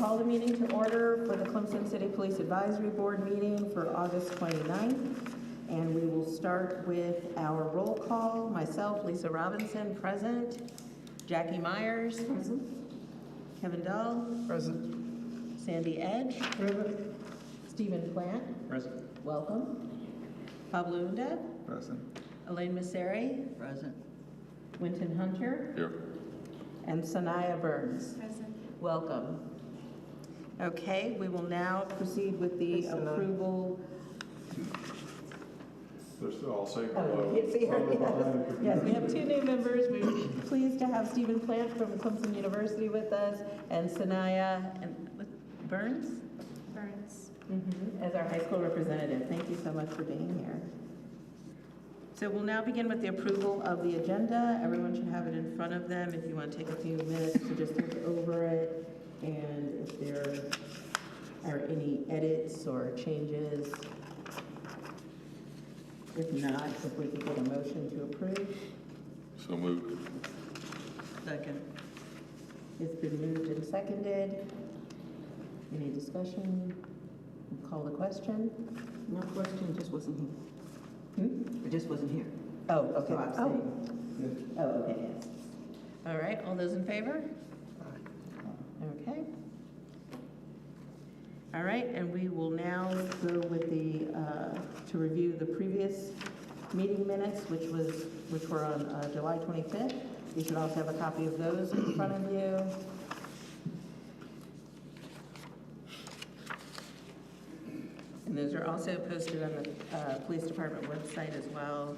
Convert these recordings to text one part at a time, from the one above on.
call the meeting to order for the Clemson City Police Advisory Board meeting for August 29th. And we will start with our roll call. Myself, Lisa Robinson, present. Jackie Myers, present. Kevin Dahl, Present. Sandy Edge, Present. Stephen Plant, Present. welcome. Pablo Unda, Present. Elaine Masseri, Present. Winton Hunter, Here. and Sanaya Burns. Present. Welcome. Okay, we will now proceed with the Hey, Sanaya. approval. I'll say Oh, hello. yes, yes, we have two new members. We're pleased to have Stephen Plant from Clemson University with us, and Sanaya Burns Burns. as our high school representative. Thank you so much for being here. So we'll now begin with the approval of the agenda. Everyone should have it in front of them if you want to take a few minutes to just look over it, and if there are any edits or changes. If not, if we could get a motion to approve. So moved. Second. It's been moved and seconded. Any discussion? We'll call the question. No question, just wasn't here. It just wasn't here. Oh, okay. So abstain. Oh, okay, yes. All right, all those in favor? Okay. All right, and we will now go with the, to review the previous meeting minutes, which were on July 25th. You should also have a copy of those in front of you. And those are also posted on the police department website as well.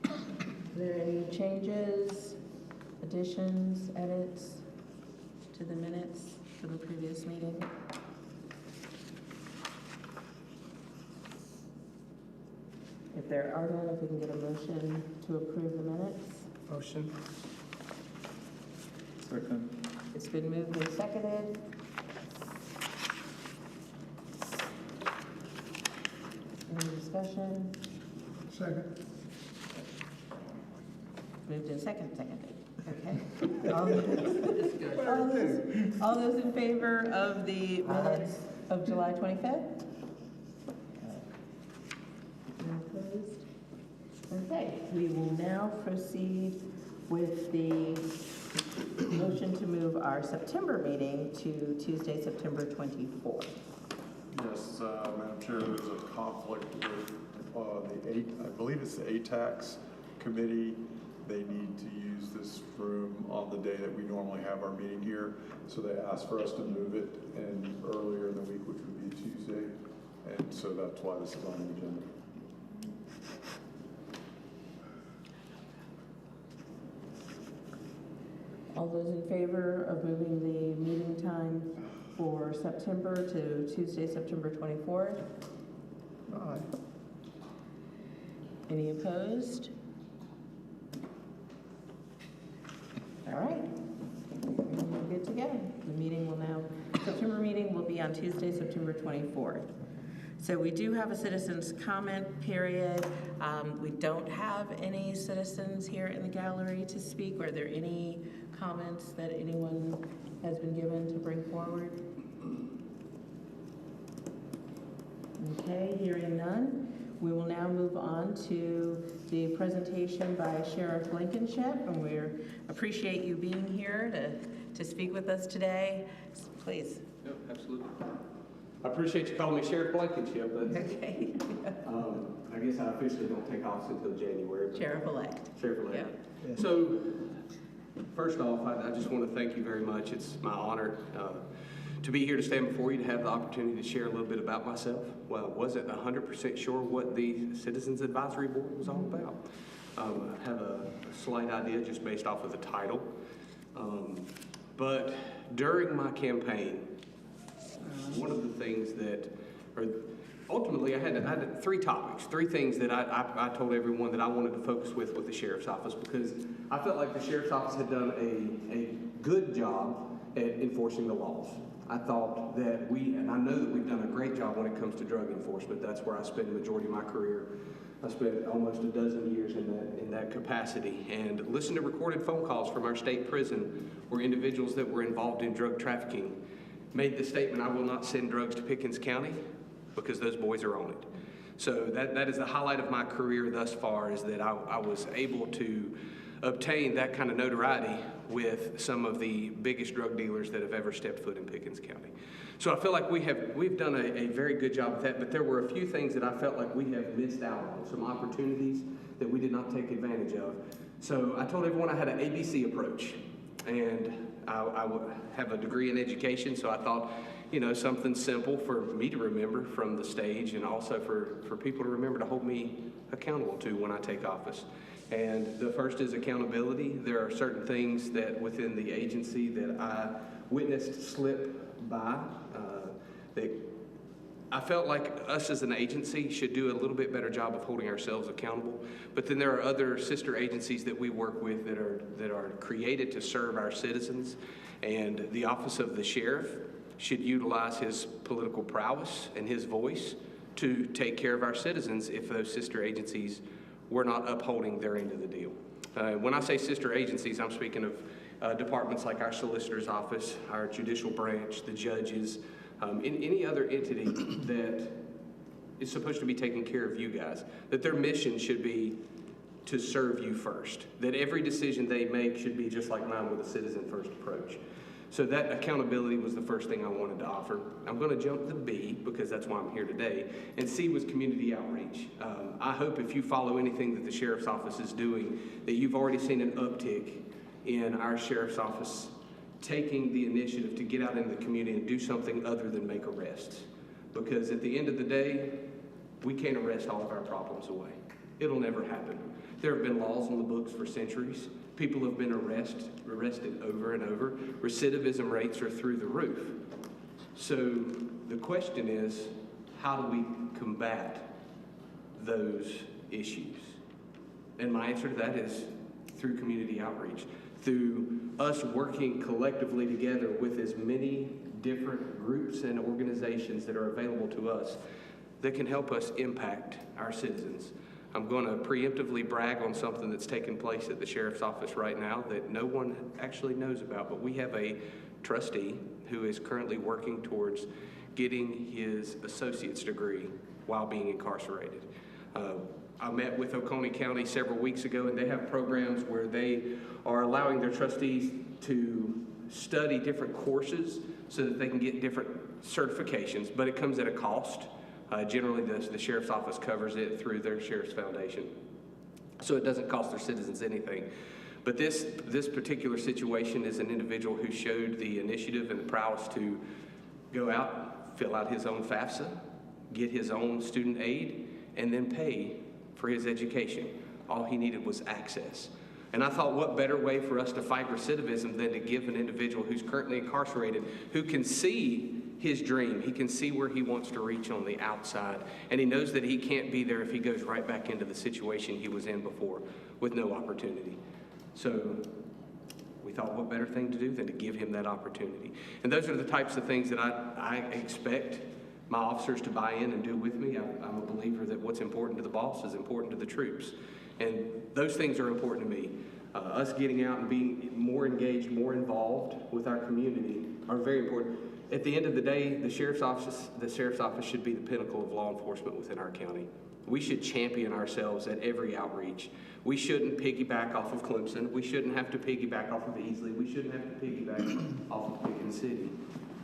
Are there any changes, additions, edits to the minutes from the previous meeting? If there are none, if we can get a motion to approve the minutes. Motion. Second. It's been moved and seconded. Any discussion? Second. Moved and seconded. Okay. All those in favor of the minutes of July 25th? Opposed? Okay, we will now proceed with the motion to move our September meeting to Tuesday, September 24th. Yes, Madam Chair, there's a conflict with I believe it's the ATAX committee. They need to use this room on the day that we normally have our meeting here. So they asked for us to move it earlier in the week, which would be Tuesday. And so that's why this is on the agenda. All those in favor of moving the meeting time for September to Tuesday, September 24th? Aye. Any opposed? All right, we're good to go. The meeting will now, September meeting will be on Tuesday, September 24th. So we do have a citizens comment period. We don't have any citizens here in the gallery to speak. Are there any comments that anyone has been given to bring forward? Okay, hearing none. We will now move on to the presentation by Sheriff Blankenship, and we appreciate you being here to speak with us today. Please. No, absolutely. I appreciate you calling me Sheriff Blankenship, but Okay. I guess I officially don't take office until January. Sheriff-elect. Sheriff-elect. Yeah. So, first off, I just want to thank you very much. It's my honor to be here to stand before you, to have the opportunity to share a little bit about myself. Well, I wasn't 100% sure what the Citizens Advisory Board was all about. I have a slight idea just based off of the title. But during my campaign, one of the things that, or ultimately I had three topics, three things that I told everyone that I wanted to focus with the sheriff's office, because I felt like the sheriff's office had done a good job at enforcing the laws. I thought that and I know that we've done a great job when it comes to drug enforcement. That's where I spent the majority of my career. I spent almost a dozen years in that capacity, and listened to recorded phone calls from our state prison where individuals that were involved in drug trafficking made the statement, "I will not send drugs to Pickens County because those boys are on it." So that is the highlight of my career thus far, is that I was able to obtain that kind of notoriety with some of the biggest drug dealers that have ever stepped foot in Pickens County. So I feel like we've done a very good job with that, but there were a few things that I felt like we have missed out on, some opportunities that we did not take advantage of. So I told everyone I had an ABC approach, and I have a degree in education, so I thought, something simple for me to remember from the stage, and also for people to remember to hold me accountable to when I take office. And the first is accountability. There are certain things that within the agency that I witnessed slip by, that I felt like us as an agency should do a little bit better job of holding ourselves accountable. But then there are other sister agencies that we work with that are created to serve our citizens, and the office of the sheriff should utilize his political prowess and his voice to take care of our citizens if those sister agencies were not upholding their end of the deal. When I say sister agencies, I'm speaking of departments like our solicitor's office, our judicial branch, the judges, any other entity that is supposed to be taking care of you guys, that their mission should be to serve you first, that every decision they make should be just like mine with a citizen first approach. So that accountability was the first thing I wanted to offer. I'm going to jump to B because that's why I'm here today. And C was community outreach. I hope if you follow anything that the sheriff's office is doing, that you've already seen an uptick in our sheriff's office taking the initiative to get out into the community and do something other than make arrests. Because at the end of the day, we can't arrest all of our problems away. It'll never happen. There have been laws on the books for centuries. People have been arrested over and over. Recidivism rates are through the roof. So the question is, how do we combat those issues? And my answer to that is through community outreach, through us working collectively together with as many different groups and organizations that are available to us that can help us impact our citizens. I'm going to preemptively brag on something that's taking place at the sheriff's office right now that no one actually knows about, but we have a trustee who is currently working towards getting his associate's degree while being incarcerated. I met with Oconee County several weeks ago, and they have programs where they are allowing their trustees to study different courses so that they can get different certifications, but it comes at a cost. Generally, the sheriff's office covers it through their sheriff's foundation, so it doesn't cost their citizens anything. But this particular situation is an individual who showed the initiative and the prowess to go out, fill out his own FAFSA, get his own student aid, and then pay for his education. All he needed was access. And I thought, what better way for us to fight recidivism than to give an individual who's currently incarcerated, who can see his dream, he can see where he wants to reach on the outside, and he knows that he can't be there if he goes right back into the situation he was in before with no opportunity. So we thought, what better thing to do than to give him that opportunity? And those are the types of things that I expect my officers to buy in and do with me. I'm a believer that what's important to the boss is important to the troops. And those things are important to me. Us getting out and being more engaged, more involved with our community are very important. At the end of the day, the sheriff's office should be the pinnacle of law enforcement within our county. We should champion ourselves at every outreach. We shouldn't piggyback off of Clemson. We shouldn't have to piggyback off of Easley. We shouldn't have to piggyback off of Pickens City.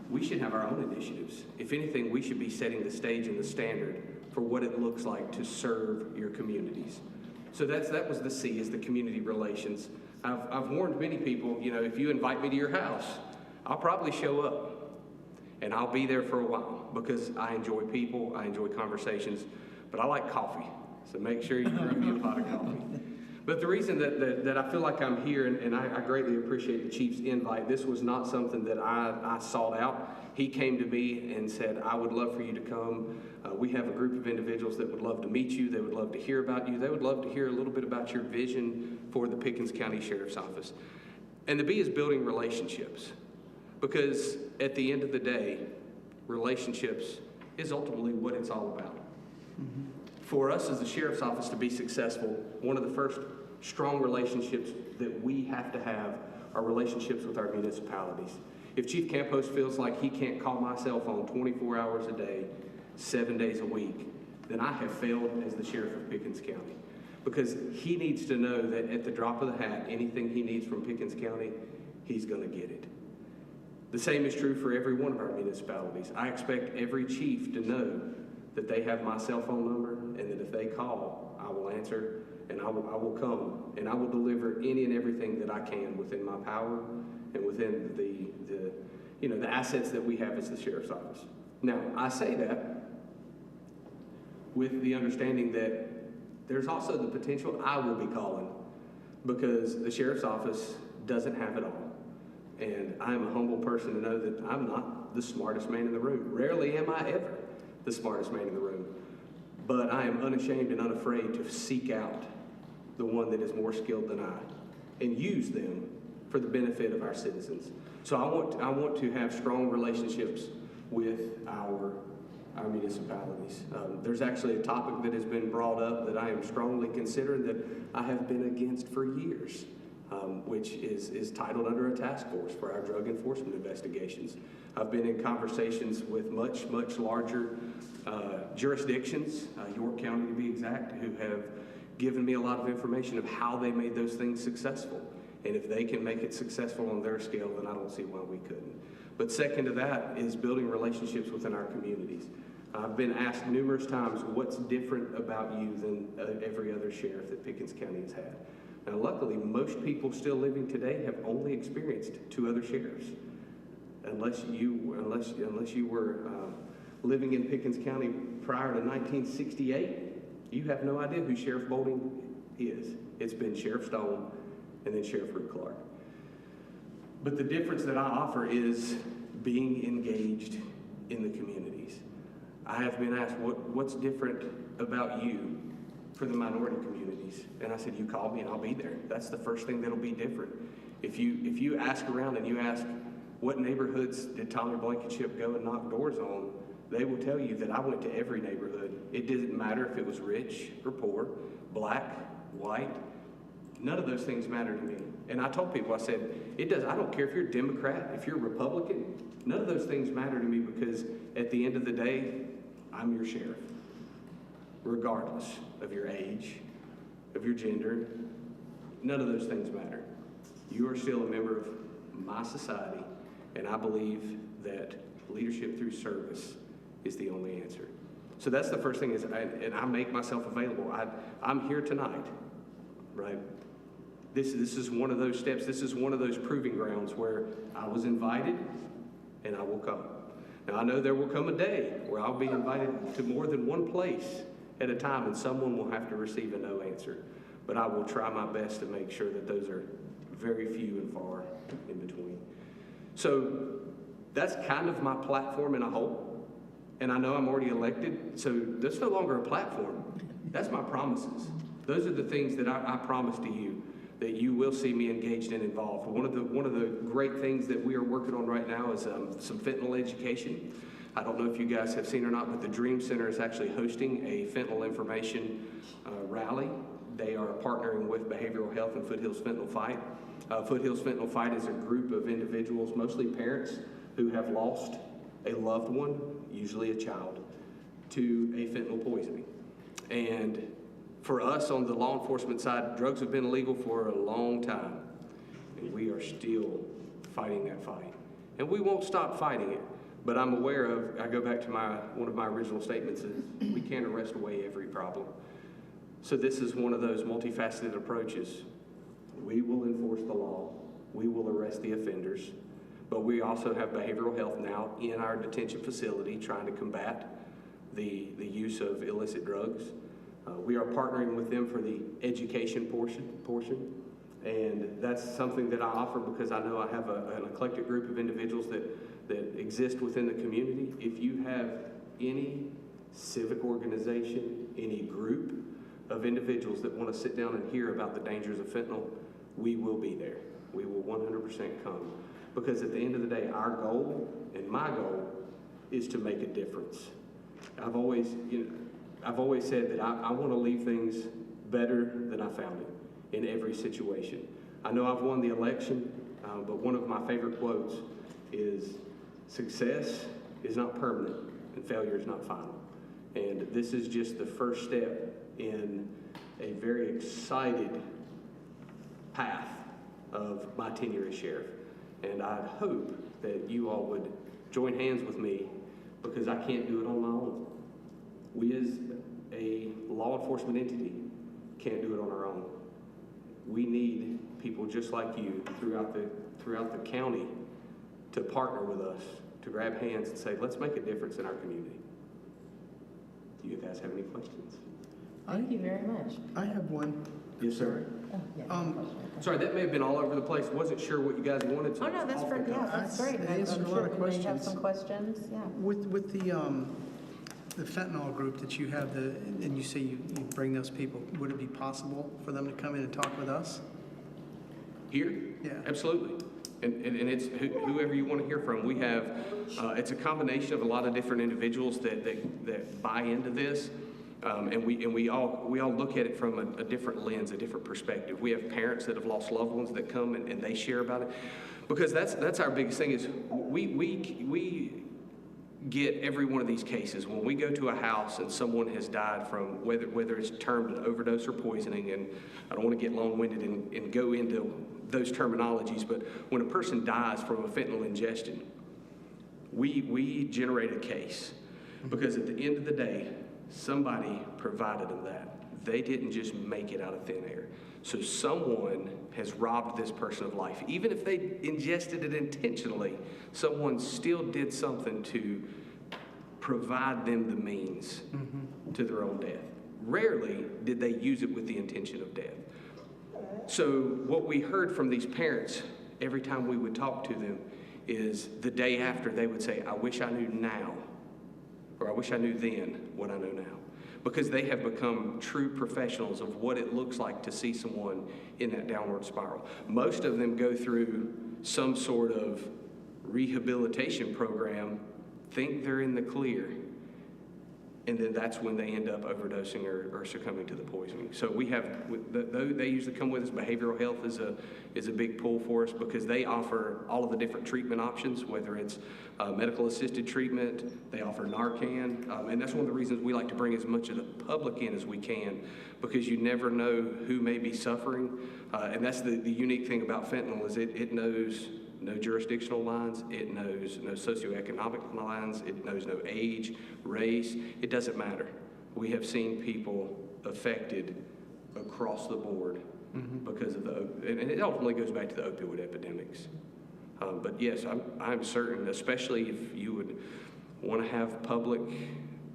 We should have our own initiatives. If anything, we should be setting the stage and the standard for what it looks like to serve your communities. So that was the C, is the community relations. I've warned many people, if you invite me to your house, I'll probably show up. And I'll be there for a while because I enjoy people, I enjoy conversations, but I like coffee. So make sure you brew me a pot of coffee. But the reason that I feel like I'm here, and I greatly appreciate the chief's invite, this was not something that I sought out. He came to me and said, I would love for you to come. We have a group of individuals that would love to meet you. They would love to hear about you. They would love to hear a little bit about your vision for the Pickens County Sheriff's Office. And the B is building relationships. Because at the end of the day, relationships is ultimately what it's all about. For us as the Sheriff's Office to be successful, one of the first strong relationships that we have to have are relationships with our municipalities. If Chief Campos feels like he can't call my cell phone 24 hours a day, 7 days a week, then I have failed as the Sheriff of Pickens County. Because he needs to know that at the drop of the hat, anything he needs from Pickens County, he's going to get it. The same is true for every one of our municipalities. I expect every chief to know that they have my cell phone number, and that if they call, I will answer, and I will come, and I will deliver any and everything that I can within my power and within the assets that we have as the Sheriff's Office. Now, I say that with the understanding that there's also the potential I will be calling, because the Sheriff's Office doesn't have it all. And I'm a humble person to know that I'm not the smartest man in the room. Rarely am I ever the smartest man in the room. But I am unashamed and unafraid to seek out the one that is more skilled than I and use them for the benefit of our citizens. So I want to have strong relationships with our municipalities. There's actually a topic that has been brought up that I am strongly considering that I have been against for years, which is titled under a task force for our drug enforcement investigations. I've been in conversations with much, much larger jurisdictions, York County to be exact, who have given me a lot of information of how they made those things successful. And if they can make it successful on their scale, then I don't see why we couldn't. But second to that is building relationships within our communities. I've been asked numerous times, what's different about you than every other sheriff that Pickens County has had? Now, luckily, most people still living today have only experienced 2 other sheriffs. Unless you were living in Pickens County prior to 1968, you have no idea who Sheriff Bolding is. It's been Sheriff Stone and then Sheriff Rick Clark. But the difference that I offer is being engaged in the communities. I have been asked, what's different about you for the minority communities? And I said, you call me and I'll be there. That's the first thing that'll be different. If you ask around and you ask, what neighborhoods did Tommy Blankenship go and knock doors on? They will tell you that I went to every neighborhood. It didn't matter if it was rich or poor, black, white. None of those things matter to me. And I told people, I said, I don't care if you're a Democrat, if you're a Republican, none of those things matter to me, because at the end of the day, I'm your sheriff. Regardless of your age, of your gender, none of those things matter. You are still a member of my society, and I believe that leadership through service is the only answer. So that's the first thing, and I make myself available. I'm here tonight, right? This is one of those steps. This is one of those proving grounds where I was invited, and I will come. Now, I know there will come a day where I'll be invited to more than one place at a time, and someone will have to receive a no answer. But I will try my best to make sure that those are very few and far in between. So that's kind of my platform in a whole. And I know I'm already elected, so that's no longer a platform. That's my promises. Those are the things that I promise to you, that you will see me engaged and involved. One of the great things that we are working on right now is some fentanyl education. I don't know if you guys have seen or not, but the Dream Center is actually hosting a fentanyl information rally. They are partnering with Behavioral Health and Foothills Fentanyl Fight. Foothills Fentanyl Fight is a group of individuals, mostly parents, who have lost a loved one, usually a child, to a fentanyl poisoning. And for us on the law enforcement side, drugs have been illegal for a long time, and we are still fighting that fight. And we won't stop fighting it, but I'm aware of, I go back to one of my original statements, is we can't arrest away every problem. So this is one of those multifaceted approaches. We will enforce the law, we will arrest the offenders, but we also have behavioral health now in our detention facility trying to combat the use of illicit drugs. We are partnering with them for the education portion, and that's something that I offer because I know I have an eclectic group of individuals that exist within the community. If you have any civic organization, any group of individuals that want to sit down and hear about the dangers of fentanyl, we will be there. We will 100% come. Because at the end of the day, our goal and my goal is to make a difference. I've always said that I want to leave things better than I found it in every situation. I know I've won the election, but one of my favorite quotes is, success is not permanent and failure is not final. And this is just the first step in a very excited path of my tenure as sheriff. And I hope that you all would join hands with me because I can't do it on my own. We as a law enforcement entity can't do it on our own. We need people just like you throughout the county to partner with us, to grab hands and say, let's make a difference in our community. Do you guys have any questions? Thank you very much. I have one. Yes, sir. Oh, yeah, question. Sorry, that may have been all over the place. Wasn't sure what you guys wanted to. Oh, no, that's great. Yeah, that's great. It I'm answered a lot sure of we may have questions. some questions. Yeah. With the fentanyl group that you have, and you say you bring those people, would it be possible for them to come in and talk with us? Here? Yeah. Absolutely. And it's whoever you want to hear from. We have, it's a combination of a lot of different individuals that buy into this. And we all look at it from a different lens, a different perspective. We have parents that have lost loved ones that come and they share about it. Because that's our biggest thing is we get every one of these cases. When we go to a house and someone has died from whether it's termed an overdose or poisoning, and I don't want to get long-winded and go into those terminologies, but when a person dies from a fentanyl ingestion, we generate a case. Because at the end of the day, somebody provided them that. They didn't just make it out of thin air. So someone has robbed this person of life. Even if they ingested it intentionally, someone still did something to provide them the means to their own death. Rarely did they use it with the intention of death. So what we heard from these parents every time we would talk to them is the day after they would say, I wish I knew now, or I wish I knew then what I know now. Because they have become true professionals of what it looks like to see someone in that downward spiral. Most of them go through some sort of rehabilitation program, think they're in the clear, and then that's when they end up overdosing or succumbing to the poisoning. So we have, they usually come with us. Behavioral health is a big pull for us because they offer all of the different treatment options, whether it's medical assisted treatment, they offer Narcan, and that's one of the reasons we like to bring as much of the public in as we can, because you never know who may be suffering, and that's the unique thing about fentanyl is it knows no jurisdictional lines, it knows no socioeconomic lines, it knows no age, race, it doesn't matter. We have seen people affected across the board because of and it ultimately goes back to the opioid epidemics. But yes, I'm certain, especially if you would want to have public,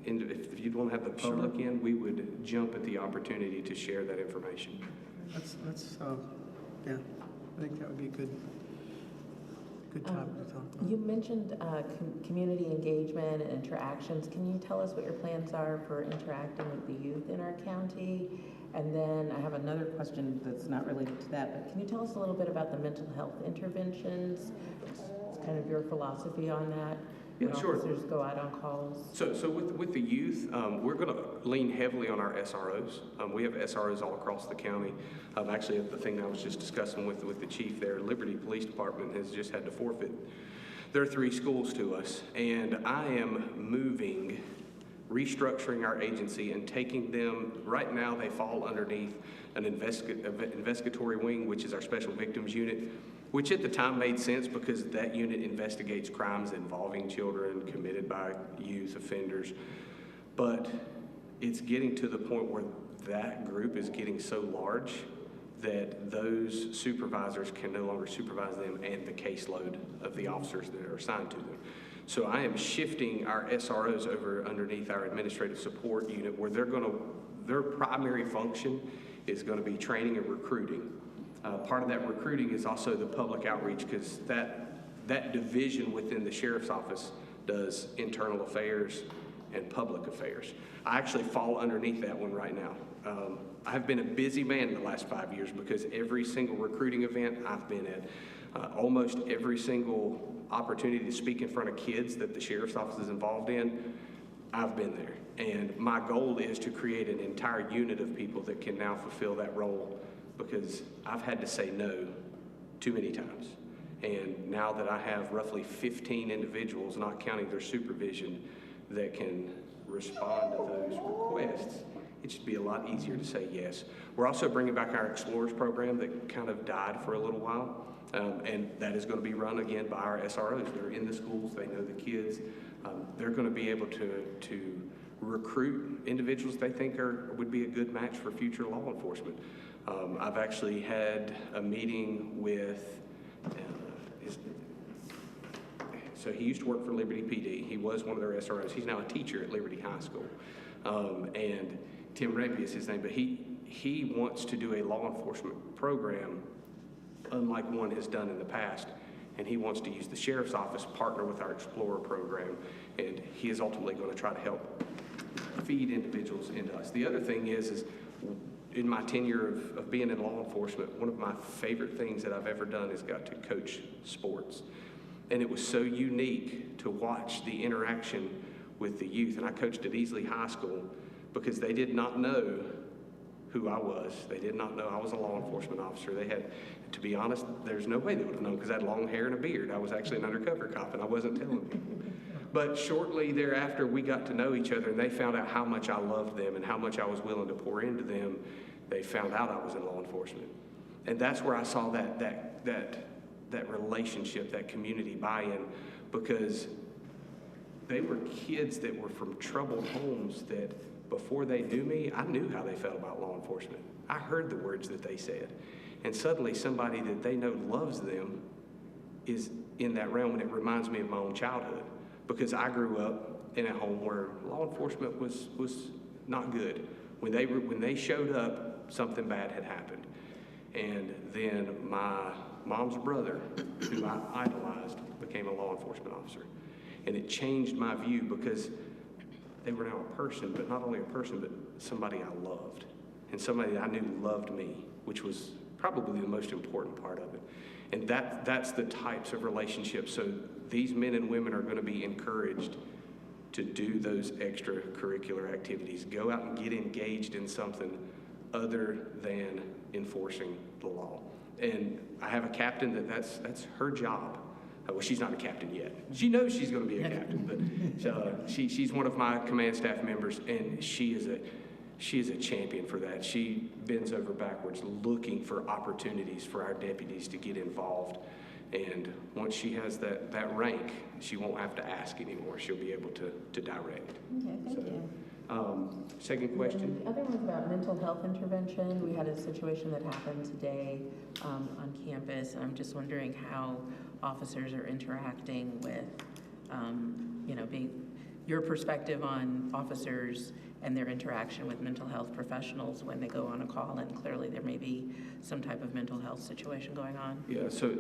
if you'd want to have the public in, we would jump at the opportunity to share that information. That's yeah, I think that would be a good topic to talk about. You mentioned community engagement and interactions. Can you tell us what your plans are for interacting with the youth in our county? And then I have another question that's not related to that, but can you tell us a little bit about the mental health interventions? It's kind of your philosophy on that. Yeah, when sure. officers go out on calls. So with the youth, we're going to lean heavily on our SROs. We have SROs all across the county. Actually, the thing I was just discussing with the chief there, Liberty Police Department has just had to forfeit their 3 schools to us. And I am restructuring our agency and taking them, right now they fall underneath an investigatory wing, which is our special victims unit, which at the time made sense because that unit investigates crimes involving children committed by youth offenders. But it's getting to the point where that group is getting so large that those supervisors can no longer supervise them and the caseload of the officers that are assigned to them. So I am shifting our SROs over underneath our administrative support unit where they're going to their primary function is going to be training and recruiting. Part of that recruiting is also the public outreach, because that division within the sheriff's office does internal affairs and public affairs. I actually fall underneath that one right now. I've been a busy man in the last 5 years, because every single recruiting event I've been at, almost every single opportunity to speak in front of kids that the sheriff's office is involved in, I've been there. And my goal is to create an entire unit of people that can now fulfill that role, because I've had to say no too many times. And now that I have roughly 15 individuals, not counting their supervision, that can respond to those requests, it should be a lot easier to say yes. We're also bringing back our Explorers program that kind of died for a little while. And that is going to be run again by our SROs. They're in the schools, they know the kids. They're going to be able to recruit individuals they think would be a good match for future law enforcement. I've actually had a meeting with, so he used to work for Liberty PD. He was one of their SROs. He's now a teacher at Liberty High School. And Tim Raby is his name, but he wants to do a law enforcement program unlike one has done in the past. And he wants to use the sheriff's office, partner with our Explorer program, and he is ultimately going to try to help feed individuals into us. The other thing is in my tenure of being in law enforcement, one of my favorite things that I've ever done is got to coach sports. And it was so unique to watch the interaction with the youth. And I coached at Easley High School because they did not know who I was. They did not know I was a law enforcement officer. They had, to be honest, there's no way they would have known, because I had long hair and a beard. I was actually an undercover cop, and I wasn't telling people. But shortly thereafter, we got to know each other, and they found out how much I loved them and how much I was willing to pour into them. They found out I was in law enforcement. And that's where I saw that relationship, that community buy-in, because they were kids that were from troubled homes that before they knew me, I knew how they felt about law enforcement. I heard the words that they said. And suddenly somebody that they know loves them is in that realm, and it reminds me of my own childhood, because I grew up in a home where law enforcement was not good. When they showed up, something bad had happened. And then my mom's brother, who I idolized, became a law enforcement officer. And it changed my view, because they were now a person, but not only a person, but somebody I loved, and somebody that I knew loved me, which was probably the most important part of it. And that's the types of relationships. So these men and women are going to be encouraged to do those extracurricular activities, go out and get engaged in something other than enforcing the law. And I have a captain that's her job. Well, she's not a captain yet. She knows she's going to be a captain, but she's one of my command staff members, and she is a champion for that. She bends over backwards looking for opportunities for our deputies to get involved. And once she has that rank, she won't have to ask anymore. She'll be able to direct. Okay, thank you. Second question. The other one's about mental health intervention. We had a situation that happened today on campus. I'm just wondering how officers are interacting with, your perspective on officers and their interaction with mental health professionals when they go on a call, and clearly there may be some type of mental health situation going on. Yeah, so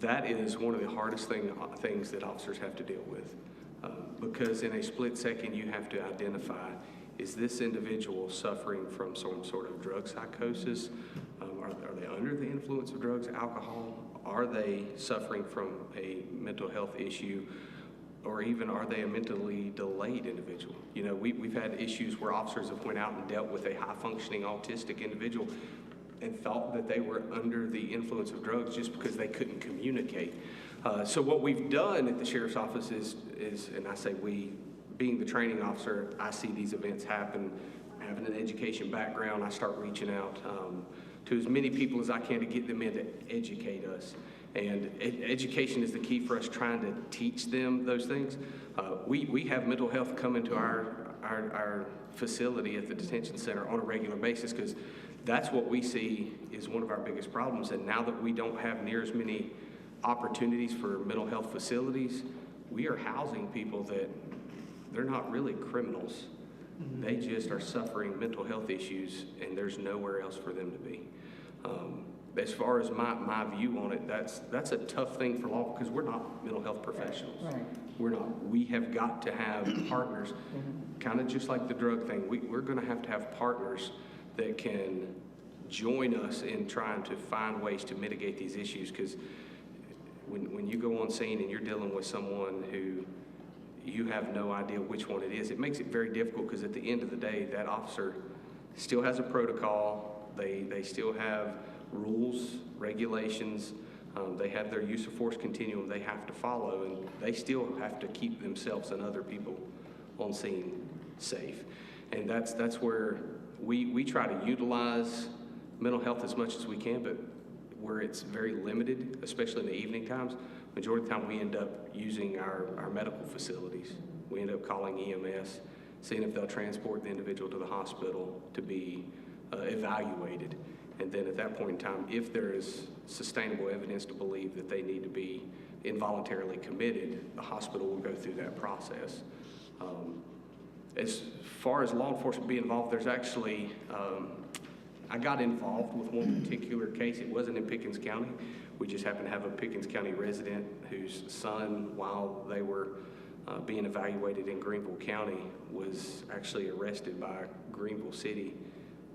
that is one of the hardest things that officers have to deal with. Because in a split second, you have to identify, is this individual suffering from some sort of drug psychosis? Are they under the influence of drugs, alcohol? Are they suffering from a mental health issue? Or even, are they a mentally delayed individual? You know, we've had issues where officers have went out and dealt with a high-functioning autistic individual and thought that they were under the influence of drugs just because they couldn't communicate. So what we've done at the Sheriff's Office is, and I say we, being the training officer, I see these events happen, having an education background, I start reaching out to as many people as I can to get them in to educate us. And education is the key for us, trying to teach them those things. We have mental health come into our facility at the detention center on a regular basis, because that's what we see is one of our biggest problems. And now that we don't have near as many opportunities for mental health facilities, we are housing people that they're not really criminals. They just are suffering mental health issues, and there's nowhere else for them to be. As far as my view on it, that's a tough thing for law, because we're not mental health professionals. Right. We're not. We have got to have partners, kind of just like the drug thing. We're going to have partners that can join us in trying to find ways to mitigate these issues, because when you go on scene and you're dealing with someone who you have no idea which one it is, it makes it very difficult, because at the end of the day, that officer still has a protocol. They still have rules, regulations. They have their use of force continuum they have to follow, and they still have to keep themselves and other people on scene safe. And that's where we try to utilize mental health as much as we can, but where it's very limited, especially in the evening times, majority of the time we end up using our medical facilities. We end up calling EMS, seeing if they'll transport the individual to the hospital to be evaluated. And then at that point in time, if there is sustainable evidence to believe that they need to be involuntarily committed, the hospital will go through that process. As far as law enforcement being involved, there's actually, I got involved with one particular case. It wasn't in Pickens County. We just happened to have a Pickens County resident whose son, while they were being evaluated in Greenville County, was actually arrested by Greenville City.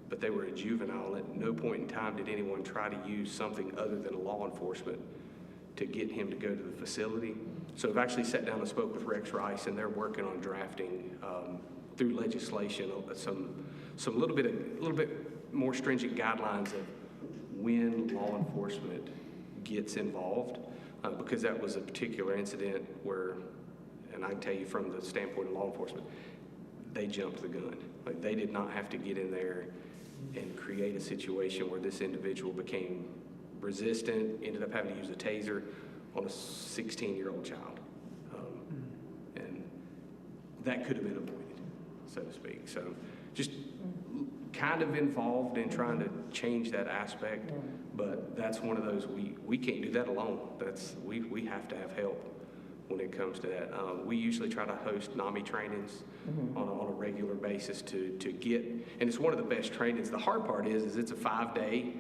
But they were a juvenile, and at no point in time did anyone try to use something other than law enforcement to get him to go to the facility. So I've actually sat down and spoke with Rex Rice, and they're working on drafting through legislation some little bit more stringent guidelines of when law enforcement gets involved, because that was a particular incident where, and I can tell you from the standpoint of law enforcement, they jumped the gun. Like, they did not have to get in there and create a situation where this individual became resistant, ended up having to use a taser on a 16-year-old child. And that could have been avoided, so to speak. So just kind of involved in trying to change that aspect, but that's one of those, we can't do that alone. We have to have help when it comes to that. We usually try to host NAMI trainings on a regular basis to get, and it's one of the best trainings. The hard part is it's a 5-day,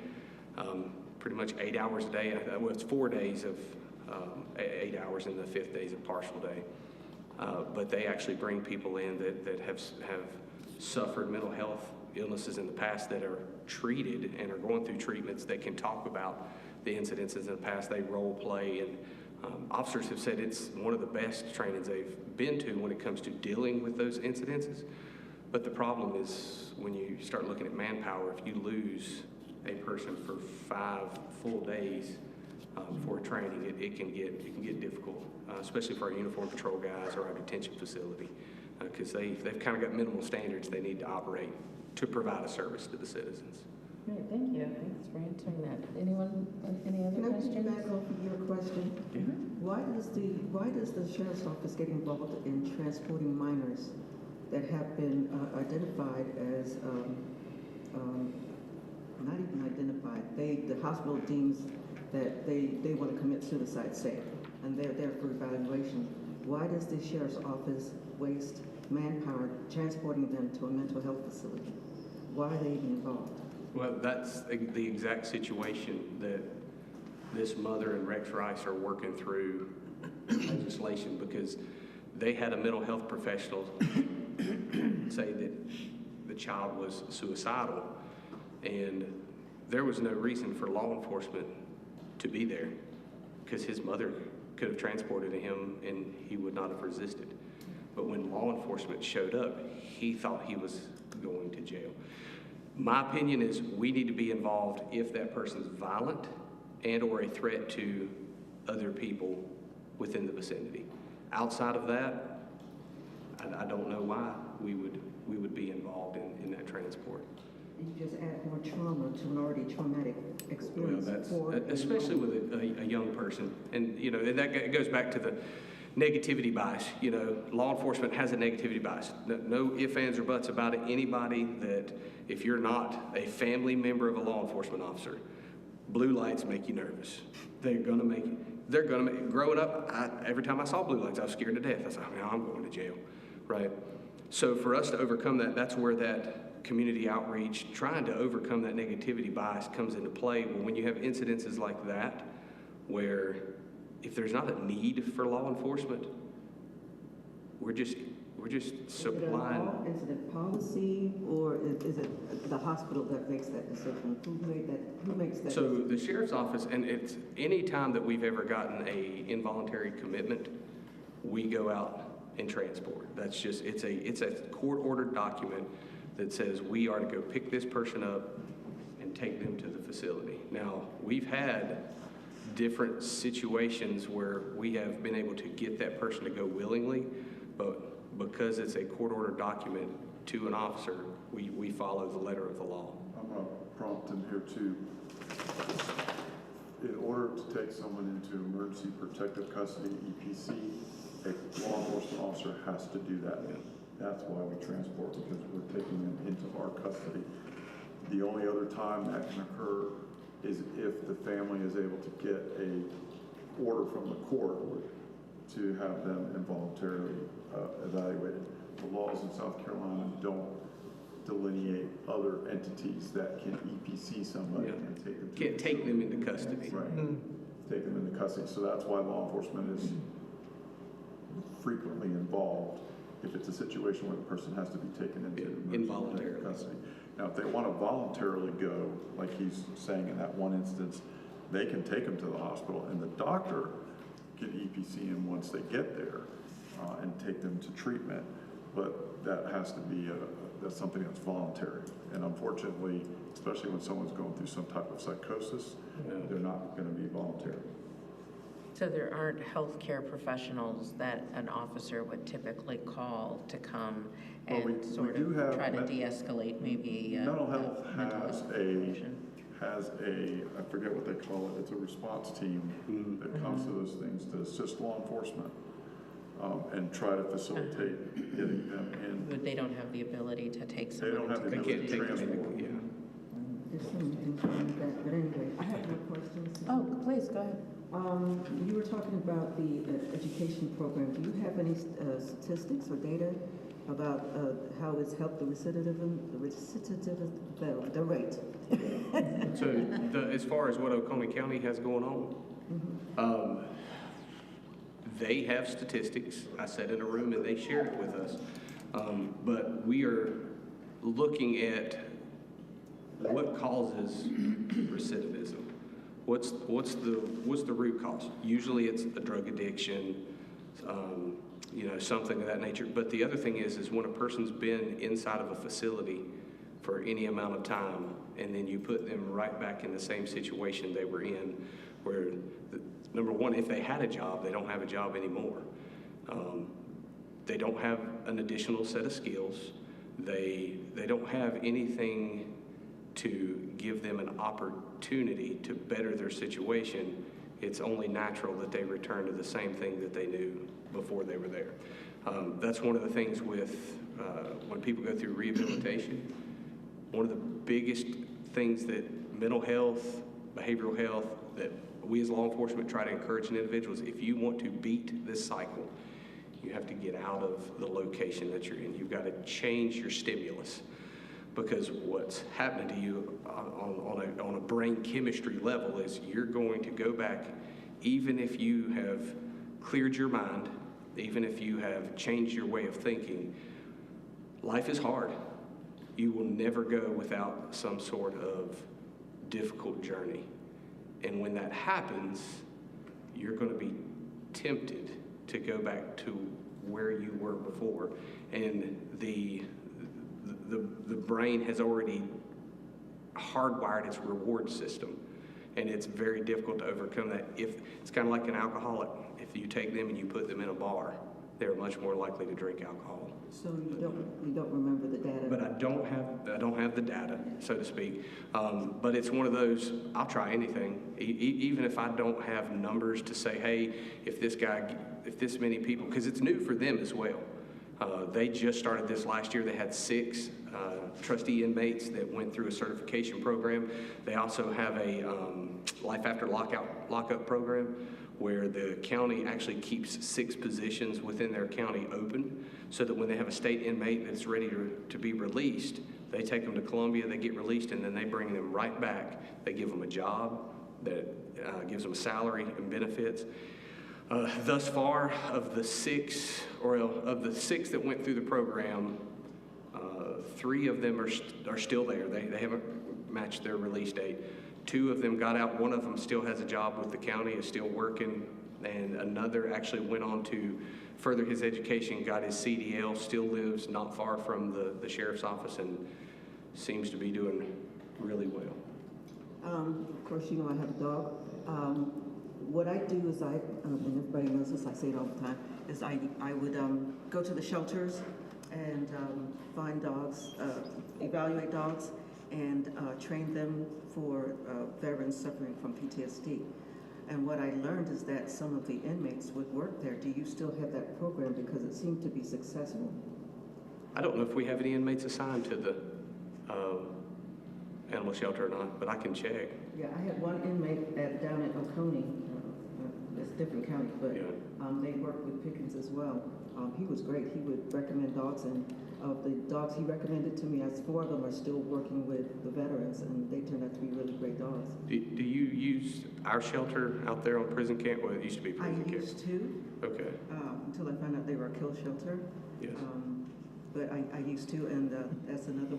pretty much 8 hours a day. Well, it's 4 days of 8 hours, and the 5th day is a partial day. But they actually bring people in that have suffered mental health illnesses in the past, that are treated and are going through treatments, that can talk about the incidences in the past. They role play, and officers have said it's one of the best trainings they've been to when it comes to dealing with those incidences. But the problem is, when you start looking at manpower, if you lose a person for 5 full days for training, it can get difficult, especially for our uniform patrol guys or our detention facility, because they've kind of got minimal standards they need to operate to provide a service to the citizens. Great, thank you. Thanks for answering that. Anyone, any other Can I questions? piggyback off of your question? Why does the sheriff's office get involved in transporting minors that have been identified as, not even identified, the hospital deems that they want to commit suicide, say, and they're there for evaluation? Why does the sheriff's office waste manpower transporting them to a mental health facility? Why are they even involved? Well, that's the exact situation that this mother and Rex Rice are working through legislation, because they had a mental health professional say that the child was suicidal, and there was no reason for law enforcement to be there, because his mother could have transported him and he would not have resisted. But when law enforcement showed up, he thought he was going to jail. My opinion is we need to be involved if that person's violent and or a threat to other people within the vicinity. Outside of that, I don't know why we would be involved in that transport. You just add more trauma to an already traumatic experience. Well, especially with a young person. And, and that goes back to the negativity bias. Law enforcement has a negativity bias. No ifs, ands, or buts about it. Anybody that, if you're not a family member of a law enforcement officer, blue lights make you nervous. They're going to make growing up, every time I saw blue lights, I was scared to death. I was like, now I'm going to jail, right? So for us to overcome that, that's where that community outreach, trying to overcome that negativity bias comes into play. When you have incidences like that, where if there's not a need for law enforcement, we're just Is it an supplying. all-incident policy, or is it the hospital that makes that decision? Who makes that? So the sheriff's office, and it's any time that we've ever gotten a involuntary commitment, we go out and transport. That's just, it's a court-ordered document that says we are to go pick this person up and take them to the facility. Now, we've had different situations where we have been able to get that person to go willingly, but because it's a court-ordered document to an officer, we follow the letter of the law. I'm going to prompt in here too. In order to take someone into emergency protective custody, EPC, a law enforcement officer has to do that. That's why we transport, because we're taking them into our custody. The only other time that can occur is if the family is able to get a order from the court to have them involuntarily evaluated. The laws in South Carolina don't delineate other entities that can EPC somebody and take them. Can't take them into custody. Right. Take them into custody. So that's why law enforcement is frequently involved if it's a situation where the person has to be taken into Involuntarily. custody. Now, if they want to voluntarily go, like he's saying in that one instance, they can take them to the hospital, and the doctor can EPC them once they get there and take them to treatment. But that has to be that's something that's voluntary. And unfortunately, especially when someone's going through some type of psychosis, they're not going to be voluntary. So there aren't healthcare professionals that an officer would typically call to come Well, and we sort do of have try to de-escalate maybe Mental health mental has health a, situation. I forget what they call it, it's a response team that comes to those things to assist law enforcement and try to facilitate getting them in. But they don't have the ability to take They someone don't have into the They ability custody. can't to take them transport. into, There's some information like that, but anyway, I have no questions. Oh, please, go ahead. You were talking about the education program. Do you have any statistics or data about how it's helped the recidivism, the rate? So as far as what Oconee County has going on, they have statistics. I sat in a room and they shared it with us. But we are looking at what causes recidivism. What's the root cause? Usually it's a drug addiction, something of that nature. But the other thing is when a person's been inside of a facility for any amount of time, and then you put them right back in the same situation they were in, where number one, if they had a job, they don't have a job anymore. They don't have an additional set of skills. They don't have anything to give them an opportunity to better their situation. It's only natural that they return to the same thing that they knew before they were there. That's one of the things with when people go through rehabilitation. One of the biggest things that mental health, behavioral health, that we as law enforcement try to encourage in individuals, if you want to beat this cycle, you have to get out of the location that you're in. You've got to change your stimulus. Because what's happening to you on a brain chemistry level is you're going to go back, even if you have cleared your mind, even if you have changed your way of thinking. Life is hard. You will never go without some sort of difficult journey. And when that happens, you're going to be tempted to go back to where you were before. And the brain has already hardwired its reward system, and it's very difficult to overcome that. If it's kind of like an alcoholic, if you take them and you put them in a bar, they're much more likely to drink alcohol. So you don't remember the data? But I don't have the data, so to speak. But it's one of those, I'll try anything, even if I don't have numbers to say, hey, if this many people, because it's new for them as well. They just started this last year. They had 6 trustee inmates that went through a certification program. They also have a life after lockup program where the county actually keeps 6 positions within their county open, so that when they have a state inmate that's ready to be released, they take them to Columbia, they get released, and then they bring them right back. They give them a job that gives them a salary and benefits. Thus far, of the 6 that went through the program, 3 of them are still there. They haven't matched their release date. 2 of them got out. 1 of them still has a job with the county, is still working, and another actually went on to further his education, got his CDL, still lives not far from the sheriff's office, and seems to be doing really well. Of course, you know I have a dog. What I do is and everybody knows this, I say it all the time, is I would go to the shelters and find dogs, evaluate dogs, and train them for veterans suffering from PTSD. And what I learned is that some of the inmates would work there. Do you still have that program? Because it seemed to be successful. I don't know if we have any inmates assigned to the animal shelter or not, but I can check. Yeah, I had one inmate down at Oconee. It's a different county, but Yeah. they worked with Pickens as well. He was great. He would recommend dogs, and of the dogs he recommended to me, as 4 of them are still working with the veterans, and they turned out to be really great dogs. Do you use our shelter out there on prison camp? Well, it used to be I prison camp. used to, Okay. until I found out they were a kill shelter. Yes. But I used to, and that's another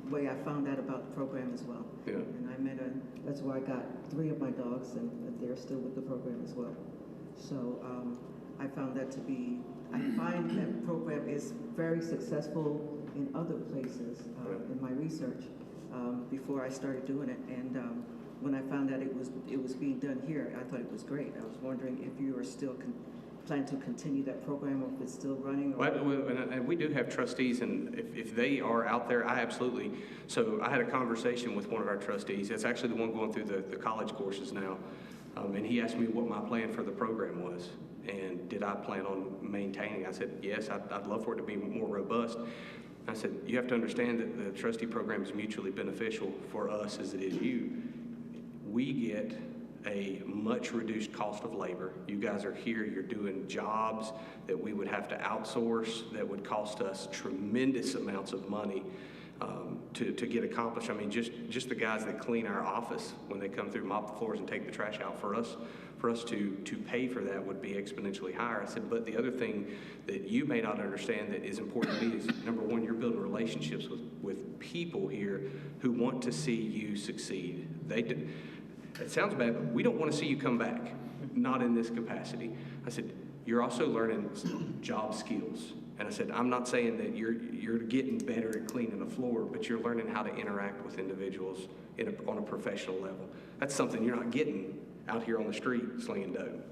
way I found out about the program as well. Yeah. And that's where I got 3 of my dogs, and they're still with the program as well. So I found that to be, I find that program is very successful in other places in my research before I started doing it. And when I found out it was being done here, I thought it was great. I was wondering if you are still plan to continue that program, or if it's still running? Or... And we do have trustees, and if they are out there, I absolutely. So I had a conversation with one of our trustees. It's actually the one going through the college courses now. And he asked me what my plan for the program was, and did I plan on maintaining? I said, yes, I'd love for it to be more robust. I said, you have to understand that the trustee program is mutually beneficial for us as it is you. We get a much reduced cost of labor. You guys are here, you're doing jobs that we would have to outsource, that would cost us tremendous amounts of money to get accomplished. I mean, just the guys that clean our office when they come through, mop the floors and take the trash out, for us to pay for that would be exponentially higher. I said, but the other thing that you may not understand that is important to me is, number one, you're building relationships with people here who want to see you succeed. It sounds bad, but we don't want to see you come back, not in this capacity. I said, you're also learning job skills. And I said, I'm not saying that you're getting better at cleaning the floor, but you're learning how to interact with individuals on a professional level. That's something you're not getting out here on the street slinging dope.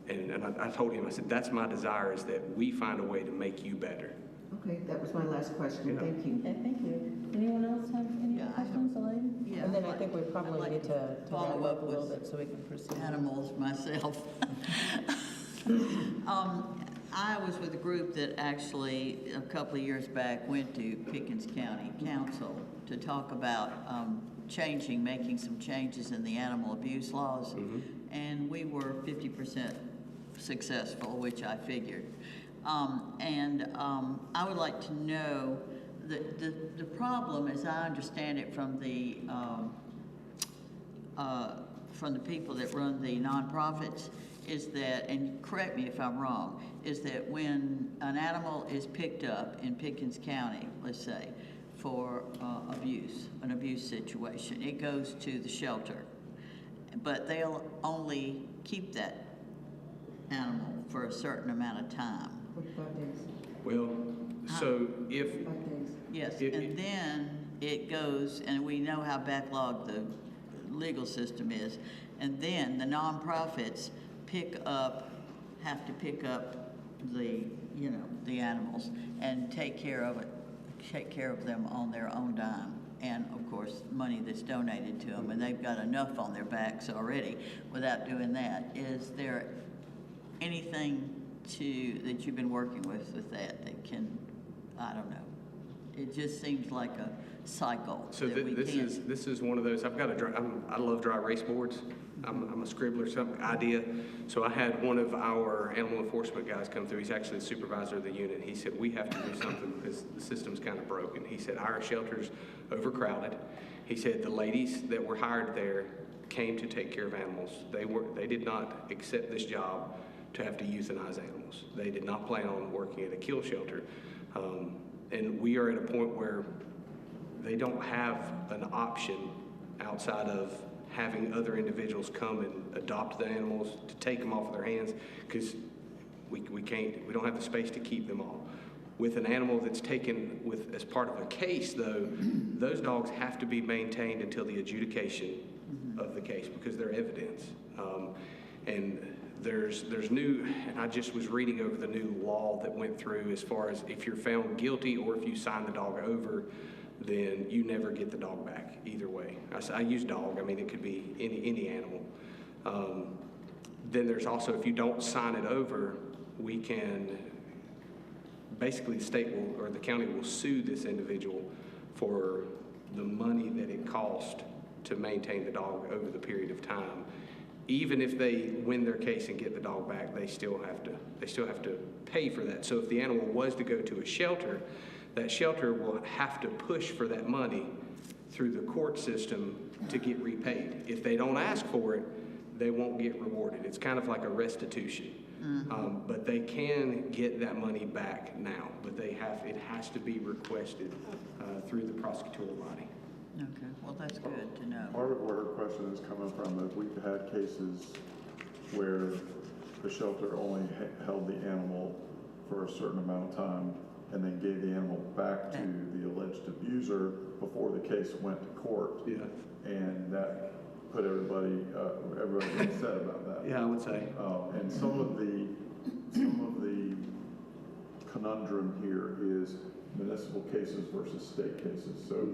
And I told him, I said, that's my desire, is that we find a way to make you better. Okay, that was my last question. Yeah. Thank you. Okay, thank you. Anyone else have any Yeah, I have- questions, Elaine? yeah, And then I I'd think we probably like need to follow wrap up up a little with bit so we can proceed. animals myself. I was with a group that actually, a couple of years back, went to Pickens County Council to talk about making some changes in the animal abuse laws. And we were 50% successful, which I figured. I would like to know, the problem, as I understand it from the people that run the nonprofits, is that, and correct me if I'm wrong, is that when an animal is picked up in Pickens County, let's say, for an abuse situation, it goes to the shelter. But they'll only keep that animal for a certain amount of time. 45 days. Well, so if, 5 days. Yes, It- and then it goes, and we know how backlogged the legal system is, and then the nonprofits have to pick up the animals and take care of them on their own dime. And of course, money that's donated to them, and they've got enough on their backs already without doing that. Is there anything that you've been working with that can, I don't know, It just seems like a cycle So that we can't. this is one of those, I've got I love dry erase boards. I'm a scribbler, some idea. So I had one of our animal enforcement guys come through. He's actually the supervisor of the unit. He said, we have to do something because the system's kind of broken. He said, our shelter's overcrowded. He said, the ladies that were hired there came to take care of animals. They did not accept this job to have to euthanize animals. They did not plan on working at a kill shelter. And we are at a point where they don't have an option outside of having other individuals come and adopt the animals, to take them off of their hands, because we don't have the space to keep them all. With an animal that's taken as part of a case, though, those dogs have to be maintained until the adjudication of the case because they're evidence. And there's new, and I just was reading over the new law that went through as far as if you're found guilty or if you sign the dog over, then you never get the dog back either way. I use dog, I mean, it could be any animal. Then there's also, if you don't sign it over, we can, basically the state will, or the county will sue this individual for the money that it cost to maintain the dog over the period of time. Even if they win their case and get the dog back, they still have to pay for that. So if the animal was to go to a shelter, that shelter will have to push for that money through the court system to get repaid. If they don't ask for it, they won't get rewarded. It's kind of like a restitution. But they can get that money back now, but it has to be requested through the prosecutorial body. Okay, well, that's good to know. Part of where her question is coming from is we've had cases where the shelter only held the animal for a certain amount of time and then gave the animal back to the alleged abuser before the case went to court. Yeah. And that put everybody upset about that. Yeah, I would say. And some of the conundrum here is municipal cases versus state cases. So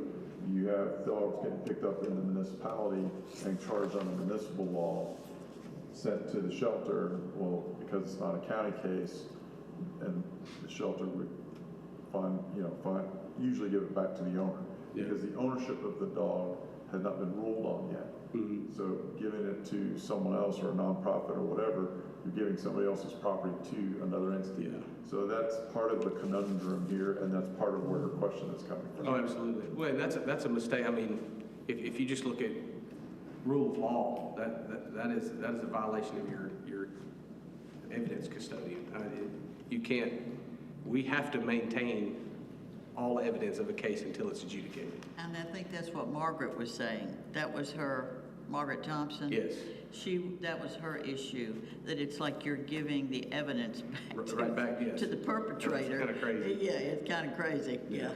you have dogs getting picked up in the municipality and charged under municipal law, sent to the shelter. Well, because it's not a county case, and the shelter would usually give it back to the owner because the ownership of the dog has not been ruled on yet. So giving it to someone else or a nonprofit or whatever, you're giving somebody else's property to another entity. So that's part of the conundrum here, and that's part of where her question is coming from. Oh, absolutely. Well, that's a mistake. I mean, if you just look at rule of law, that is a violation of your evidence custodian. You can't. We have to maintain all evidence of a case until it's adjudicated. And I think that's what Margaret was saying. That was her, Margaret Thompson? Yes. That was her issue, that it's like you're giving the evidence back to the perpetrator. It's kind of crazy. Yeah, it's kind of crazy, yeah.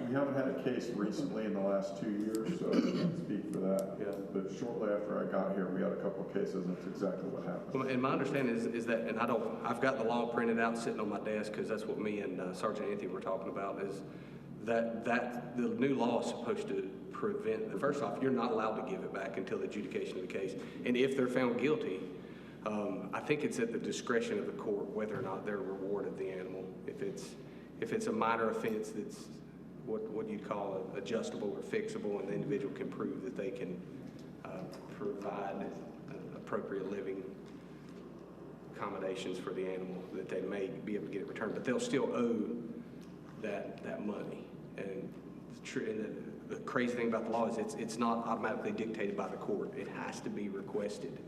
We haven't had a case recently in the last 2 years, so I can't speak for that. Yeah. But shortly after I got here, we had a couple of cases, and that's exactly what happened. Well, and my understanding is that, and I've got the law printed out sitting on my desk because that's what me and Sergeant Anthony were talking about, is that the new law is supposed to prevent, first off, you're not allowed to give it back until the adjudication of the case. And if they're found guilty, I think it's at the discretion of the court whether or not they're rewarded the animal. If it's a minor offense that's what you'd call adjustable or fixable, and the individual can prove that they can provide appropriate living accommodations for the animal, that they may be able to get it returned, but they'll still owe that money. And the crazy thing about the law is it's not automatically dictated by the court. It has to be requested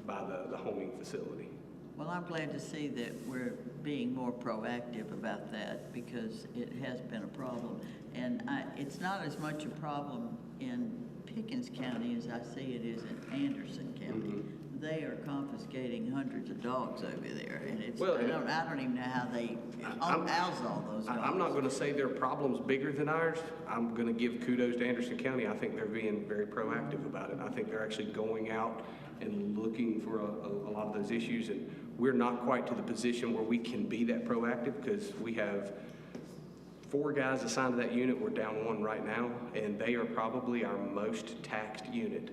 by the homing facility. Well, I'm glad to see that we're being more proactive about that because it has been a problem. And it's not as much a problem in Pickens County as I see it is in Anderson County. They are confiscating hundreds of dogs over there, and it's, I don't even know how they house all those dogs. I'm not going to say their problem's bigger than ours. I'm going to give kudos to Anderson County. I think they're being very proactive about it. I think they're actually going out and looking for a lot of those issues, and we're not quite to the position where we can be that proactive because we have 4 guys assigned to that unit. We're down 1 right now, and they are probably our most taxed unit.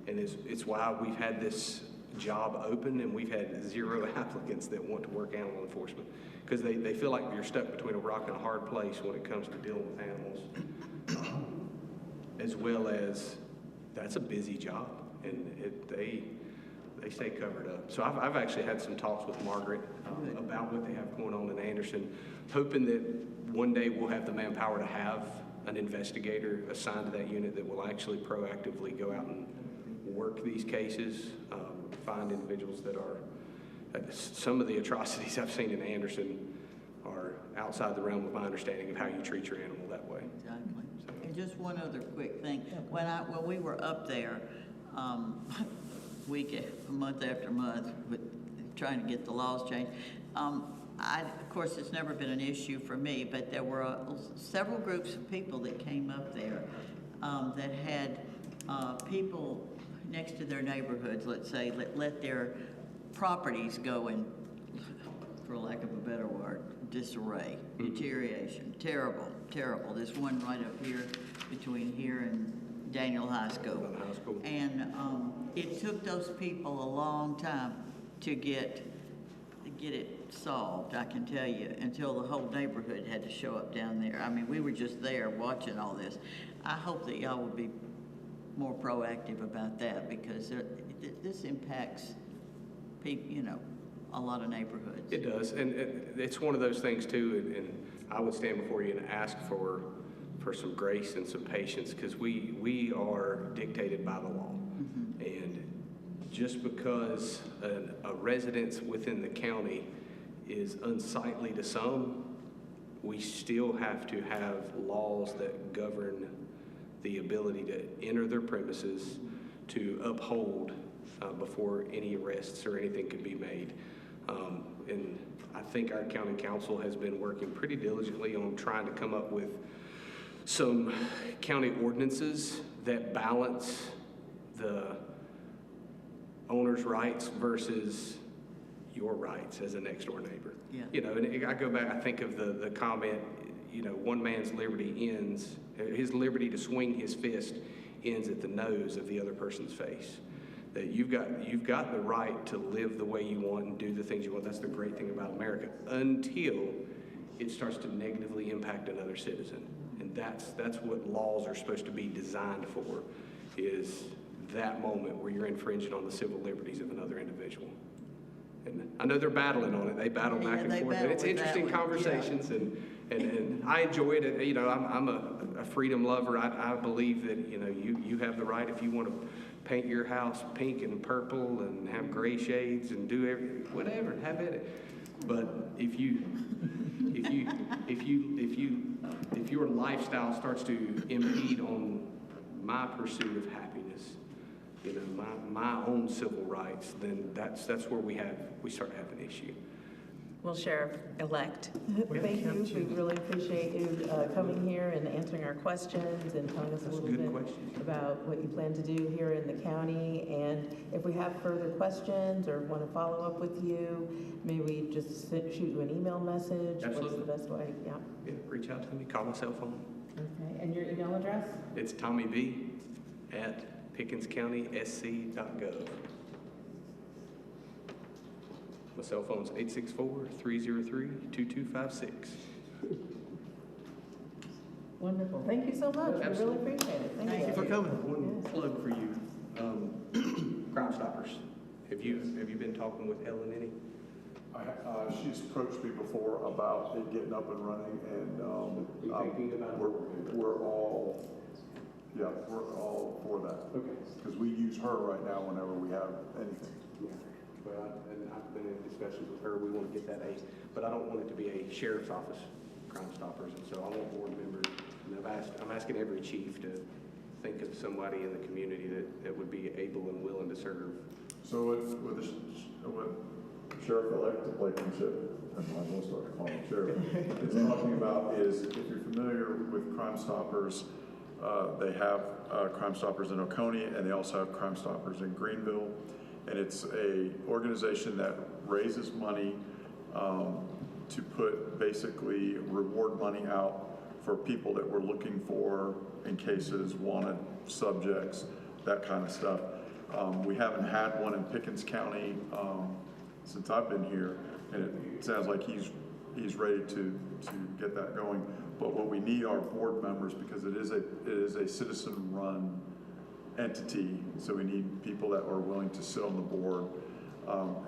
And it's why we've had this job open, and we've had 0 applicants that want to work animal enforcement because they feel like you're stuck between a rock and a hard place when it comes to dealing with animals, as well as that's a busy job, and they stay covered up. So I've actually had some talks with Margaret about what they have going on in Anderson, hoping that one day we'll have the manpower to have an investigator assigned to that unit that will actually proactively go out and work these cases, find individuals that are, some of the atrocities I've seen in Anderson are outside the realm of my understanding of how you treat your animal that way. Exactly. And just one other quick thing. When we were up there, month after month, with trying to get the laws changed, of course, it's never been an issue for me, but there were several groups of people that came up there that had people next to their neighborhoods, let's say, let their properties go in, for lack of a better word, disarray, deterioration, terrible, terrible. There's one right up here between here and Daniel High School. And it took those people a long time to get it solved, I can tell you, until the whole neighborhood had to show up down there. I mean, we were just there watching all this. I hope that y'all would be more proactive about that, because this impacts people, a lot of neighborhoods. It does, and it's one of those things too, and I would stand before you and ask for some grace and some patience, because we are dictated by the law. And just because a residence within the county is unsightly to some, we still have to have laws that govern the ability to enter their premises, to uphold before any arrests or anything could be made. And I think our county council has been working pretty diligently on trying to come up with some county ordinances that balance the owner's rights versus your rights as a next door neighbor. Yeah. And I go back, I think of the comment, one man's liberty ends, his liberty to swing his fist ends at the nose of the other person's face. That you've got the right to live the way you want and do the things you want. That's the great thing about America, until it starts to negatively impact another citizen. And that's what laws are supposed to be designed for, is that moment where you're infringing on the civil liberties of another individual. And I know they're battling on it. They battle back and forth. And it's interesting conversations, and I enjoy it. I'm a freedom lover. I believe that you have the right, if you want to paint your house pink and purple and have gray shades and do whatever, have at it. But if your lifestyle starts to impede on my pursuit of happiness, my own civil rights, then that's where we start to have an issue. Well, Sheriff-elect, We thank have you. to- We really appreciate you coming here and answering our questions and telling us a little good bit questions. about what you plan to do here in the county. And if we have further questions or want to follow up with you, may we just shoot you an email message? Absolutely. What's the best way? Yeah. Yeah, reach out to me, call my cell phone. Okay. And your email address? It's TommyB@PickensCountySC.gov. My cell phone's 864-303-2256. Wonderful. Thank you so much. We really Absolutely. appreciate it. Thank Thank you. you for coming. One plug for you, Crime Stoppers. Have you been talking with Helen any? She's approached me before about it getting up and running, and Thinking about it? we're all for that. Okay. Because we use her right now whenever we have anything. Yeah, well, and I've been in discussions with her, we want to get that but I don't want it to be a sheriff's office Crime Stoppers, and so I want board members, and I'm asking every chief to think of somebody in the community that would be able and willing to serve. So with Sheriff-elect Blankenship, I will start to call him Sheriff, is talking about is, if you're familiar with Crime Stoppers, they have Crime Stoppers in Oconee, and they also have Crime Stoppers in Greenville. And it's a organization that raises money to put basically reward money out for people that we're looking for in cases, wanted subjects, that kind of stuff. We haven't had one in Pickens County since I've been here, and it sounds like he's ready to get that going. But what we need are board members, because it is a citizen-run entity, so we need people that are willing to sit on the board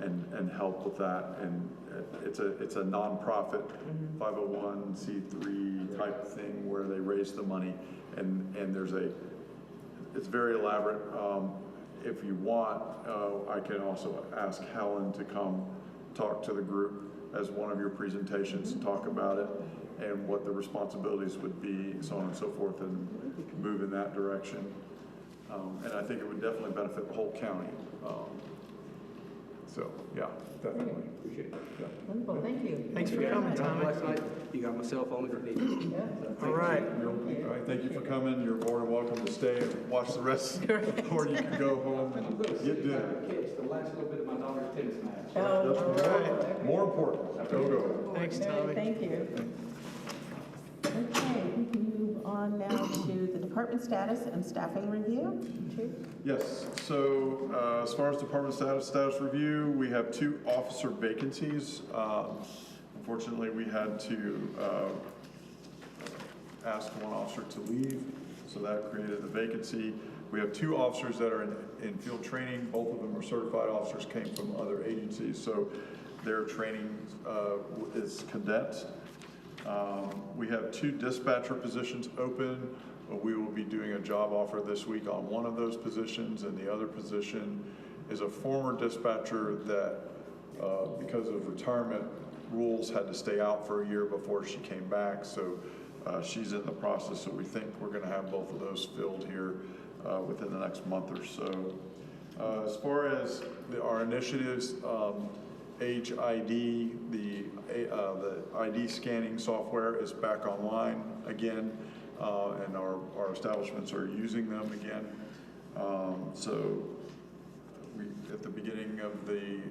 and help with that. And it's a nonprofit 501c3 type thing where they raise the money, and it's very elaborate. If you want, I can also ask Helen to come talk to the group as one of your presentations, talk about it and what the responsibilities would be, so on and so forth, and move in that direction. And I think it would definitely benefit the whole county. So, yeah, definitely. Appreciate it. Yeah. Wonderful, thank you. Thanks for coming, Tommy. Last night, you got my cell phone if you need it. Yeah. All right. All right, thank you for coming. You're more than welcome to stay and watch the rest, or you can go home and get dinner. Catch the last little bit of my daughter's tennis match. Oh, That's all right. More important, go. Thanks, right, Tommy. thank you. Okay, we can move on now to the department status and staffing review. Chief? Yes, so as far as department status review, we have 2 officer vacancies. Unfortunately, we had to ask one officer to leave, so that created the vacancy. We have 2 officers that are in field training. Both of them are certified officers, came from other agencies, so their training is condensed. We have 2 dispatcher positions open. We will be doing a job offer this week on one of those positions, and the other position is a former dispatcher that, because of retirement rules, had to stay out for a year before she came back. So she's in the process, so we think we're going to have both of those filled here within the next month or so. As far as our initiatives, Age ID, the ID scanning software is back online again, and our establishments are using them again. So we, at the beginning of the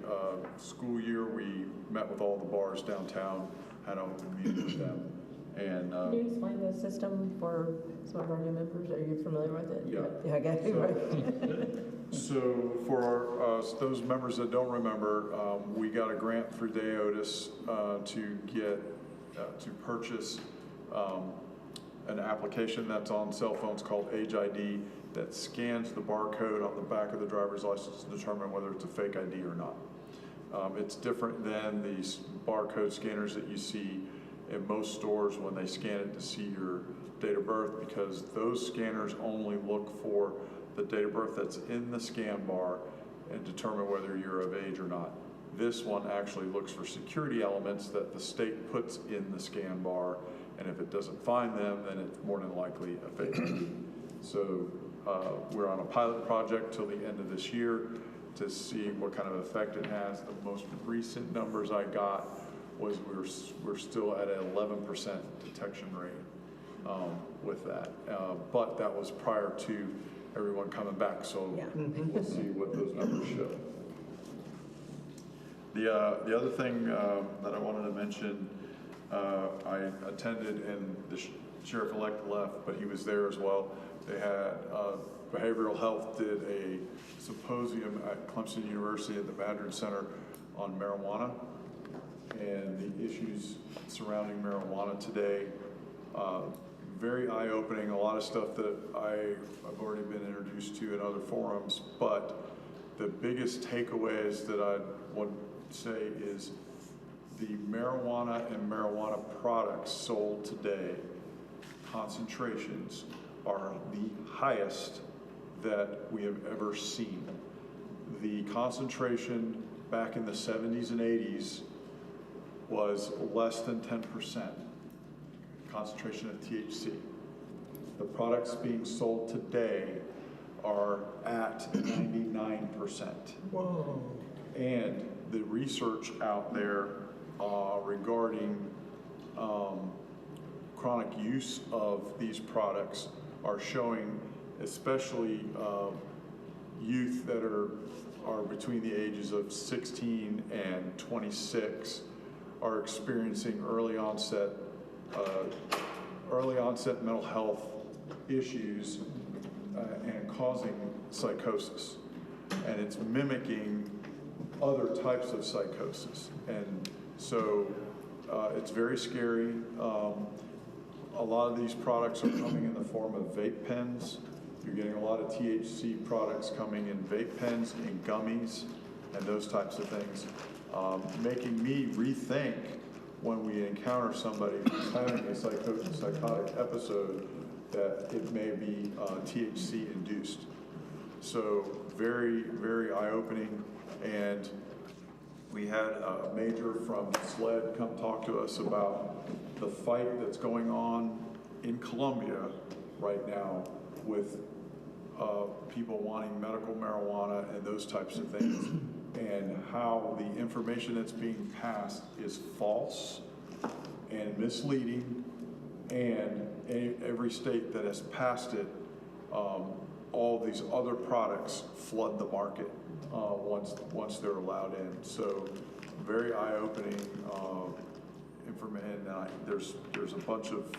school year, we met with all the bars downtown, had an open meeting with them. And Can you explain the system for some of our new members? Are you familiar with it? Yeah. I got it, right. So for those members that don't remember, we got a grant through DeOtis to purchase an application that's on cell phones called Age ID that scans the barcode on the back of the driver's license to determine whether it's a fake ID or not. It's different than these barcode scanners that you see in most stores when they scan it to see your date of birth, because those scanners only look for the date of birth that's in the scan bar and determine whether you're of age or not. This one actually looks for security elements that the state puts in the scan bar, and if it doesn't find them, then it's more than likely a fake ID. So we're on a pilot project till the end of this year to see what kind of effect it has. The most recent numbers I got was we're still at an 11% detection rate with that, but that was prior to everyone coming back, so we'll see what those numbers show. The other thing that I wanted to mention, I attended, and the sheriff-elect left, but he was there as well. They had behavioral health did a symposium at Clemson University at the Madrid Center on marijuana and the issues surrounding marijuana today. Very eye-opening, a lot of stuff that I've already been introduced to in other forums, but the biggest takeaways that I would say is the marijuana and marijuana products sold today, concentrations are the highest that we have ever seen. The concentration back in the 70s and 80s was less than 10% concentration of THC. The products being sold today are at 99%. Whoa. And the research out there regarding chronic use of these products are showing, especially youth that are between the ages of 16 and 26, are experiencing early onset mental health issues and causing psychosis. and it's mimicking other types of psychosis. And so it's very scary. A lot of these products are coming in the form of vape pens. You're getting a lot of THC products coming in vape pens, in gummies, and those types of things, making me rethink when we encounter somebody who's having a psychotic episode that it may be THC induced. So very, very eye-opening. And we had a major from SLED come talk to us about the fight that's going on in Columbia right now with people wanting medical marijuana and those types of things, and how the information that's being passed is false and misleading, and every state that has passed it, all these other products flood the market once they're allowed in. So very eye-opening information. There's a bunch of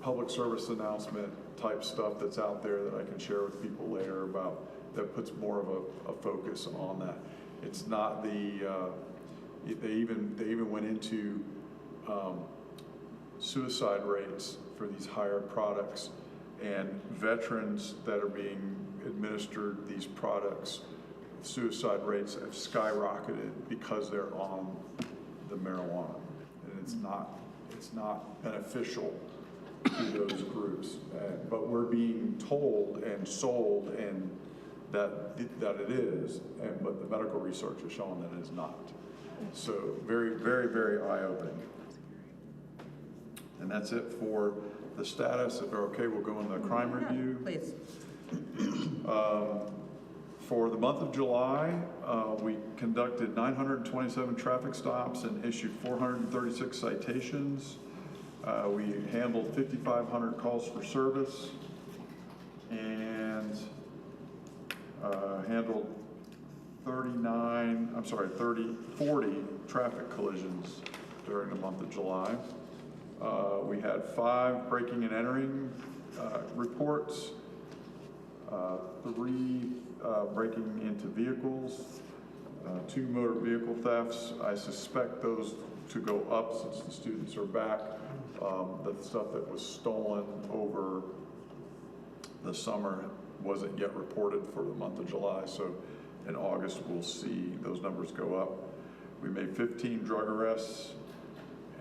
public service announcement type stuff that's out there that I can share with people later about that puts more of a focus on that. It's not the they even went into suicide rates for these higher products, and veterans that are being administered these products, suicide rates have skyrocketed because they're on the marijuana, and it's not beneficial to those groups. But we're being told and sold and that it is, but the medical research has shown that it is not. So very, very, very eye-opening. And that's it for the status. If they're okay, we'll go into the crime review. Please. For the month of July, we conducted 927 traffic stops and issued 436 citations. We handled 5,500 calls for service and handled 40 traffic collisions during the month of July. We had 5 breaking and entering reports, 3 breaking into vehicles, 2 motor vehicle thefts. I suspect those to go up since the students are back. The stuff that was stolen over the summer wasn't yet reported for the month of July, so in August we'll see those numbers go up. We made 15 drug arrests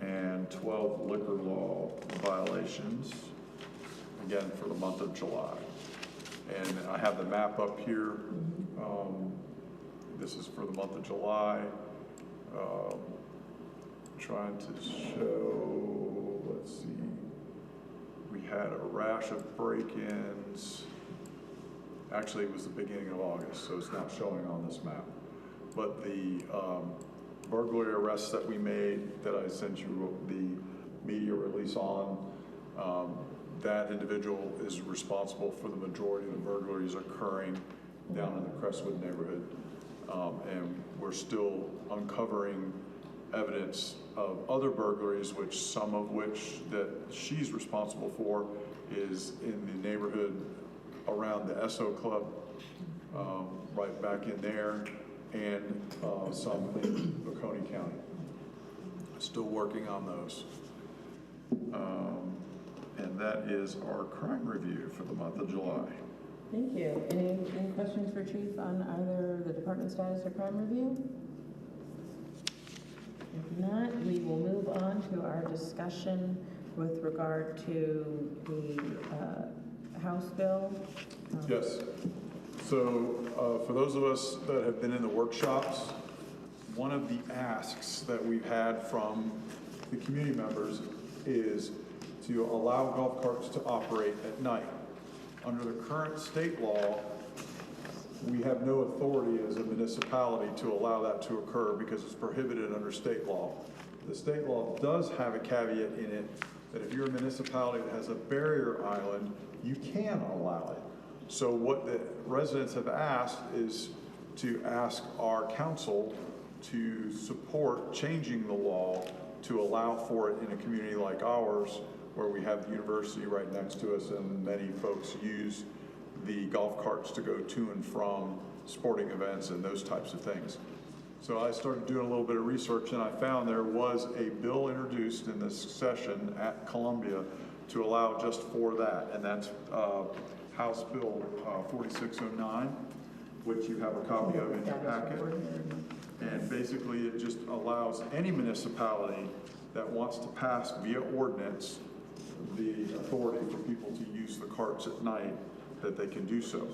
and 12 liquor law violations, again for the month of July. And I have the map up here. This is for the month of July. Trying to show, let's see, we had a rash of break-ins. Actually, it was the beginning of August, so it's not showing on this map. But the burglary arrests that we made, that I sent you the media release on, that individual is responsible for the majority of the burglaries occurring down in the Crestwood neighborhood. And we're still uncovering evidence of other burglaries, some of which that she's responsible for is in the neighborhood around the SO Club, right back in there, and some in Oconee County. Still working on those. And that is our crime review for the month of July. Thank you. Any questions for Chief on either the department status or crime review? If not, we will move on to our discussion with regard to the House bill. Yes. So for those of us that have been in the workshops, one of the asks that we've had from the community members is to allow golf carts to operate at night. Under the current state law, we have no authority as a municipality to allow that to occur because it's prohibited under state law. The state law does have a caveat in it that if you're a municipality that has a barrier island, you can allow it. So what the residents have asked is to ask our council to support changing the law to allow for it in a community like ours, where we have the university right next to us and many folks use the golf carts to go to and from sporting events and those types of things. So I started doing a little bit of research, and I found there was a bill introduced in this session at Columbia to allow just for that, and that's House Bill 4609, which you have a copy of in your packet. And basically, it just allows any municipality that wants to pass via ordinance the authority for people to use the carts at night, that they can do so.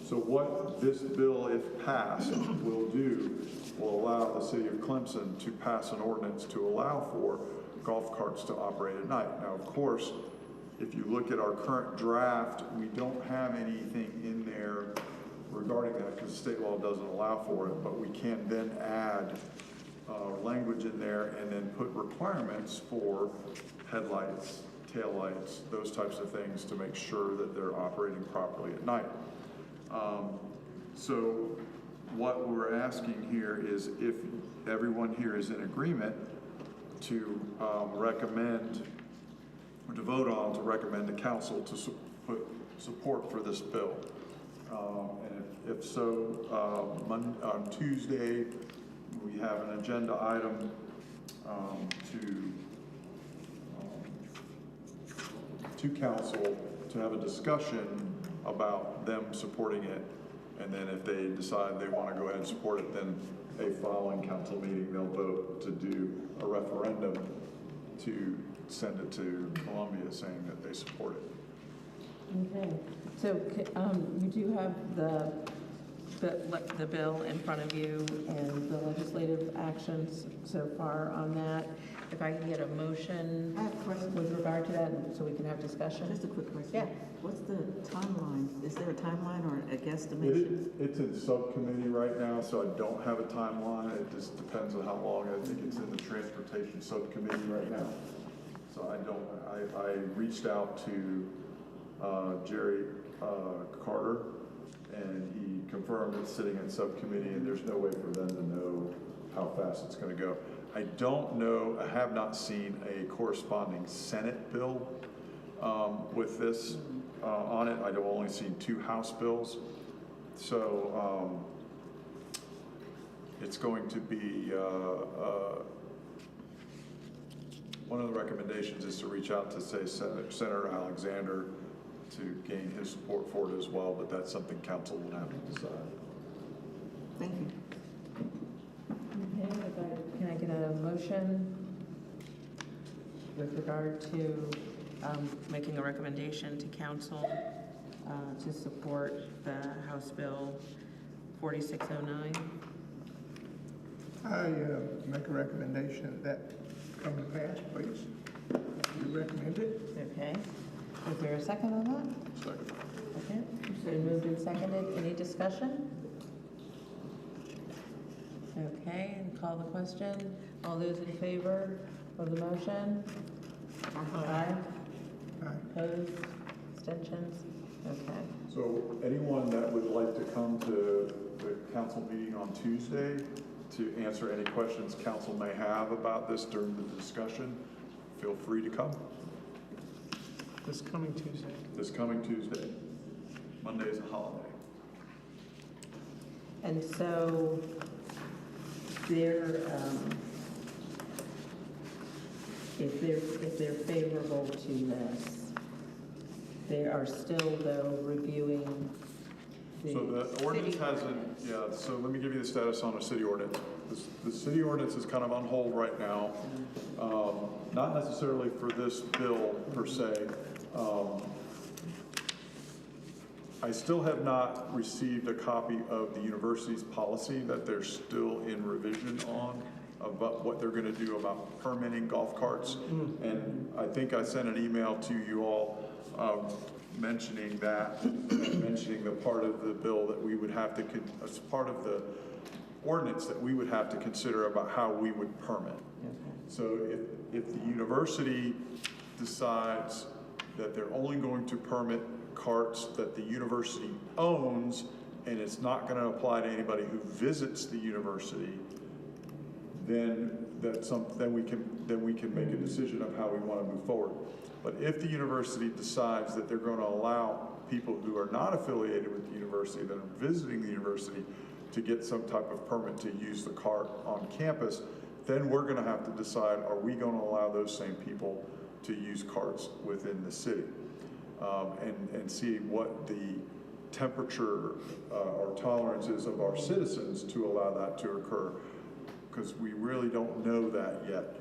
So what this bill, if passed, will do, will allow the city of Clemson to pass an ordinance to allow for golf carts to operate at night. Now, of course, if you look at our current draft, we don't have anything in there regarding that because state law doesn't allow for it, but we can then add language in there and then put requirements for headlights, taillights, those types of things to make sure that they're operating properly at night. So what we're asking here is if everyone here is in agreement to recommend, or to vote on to recommend to council to put support for this bill. And if so, on Tuesday, we have an agenda item to council to have a discussion about them supporting it. And then if they decide they want to go ahead and support it, then a following council meeting, they'll vote to do a referendum to send it to Columbia saying that they support it. Okay, so you do have the bill in front of you and the legislative actions so far on that. If I can get a motion I have a question. with regard to that, so we can have discussion. Just a quick question. Yeah. What's the timeline? Is there a timeline or a guesstimation? It's in subcommittee right now, so I don't have a timeline. It just depends on how long. I think it's in the transportation subcommittee right now. So I reached out to Jerry Carter, and he confirmed it's sitting in subcommittee, and there's no way for them to know how fast it's going to go. I don't know, I have not seen a corresponding Senate bill with this on it. I've only seen 2 House bills. So it's going to be, one of the recommendations is to reach out to, say, Senator Alexander to gain his support for it as well, but that's something council will have to decide. Thank you. Okay, can I get a motion with regard to making a recommendation to council to support the House Bill 4609? I make a recommendation that come to pass, please. You recommend it? Okay. Is there a second on that? Second. Okay. It's been moved and seconded. Any discussion? Okay, and call the question. All those in favor of the motion? Aye. Aye. Opposed? Abstentions? Okay. So anyone that would like to come to the council meeting on Tuesday to answer any questions council may have about this during the discussion, feel free to come. This coming Tuesday. This coming Tuesday. Monday is a holiday. And so they're, if they're favorable to this, they are still though reviewing the So the ordinance city hasn't, ordinance. yeah, so let me give you the status on the city ordinance. The city ordinance is kind of on hold right now, not necessarily for this bill per se. I still have not received a copy of the university's policy that they're still in revision on about what they're going to do about permitting golf carts. And I think I sent an email to you all mentioning that, mentioning the part of the bill that we would have to, as part of the ordinance that we would have to consider about how we would permit. So if the university decides that they're only going to permit carts that the university owns, and it's not going to apply to anybody who visits the university, then we can make a decision of how we want to move forward. But if the university decides that they're going to allow people who are not affiliated with the university, that are visiting the university, to get some type of permit to use the cart on campus, then we're going to have to decide, are we going to allow those same people to use carts within the city? And see what the temperature or tolerance is of our citizens to allow that to occur, because we really don't know that yet.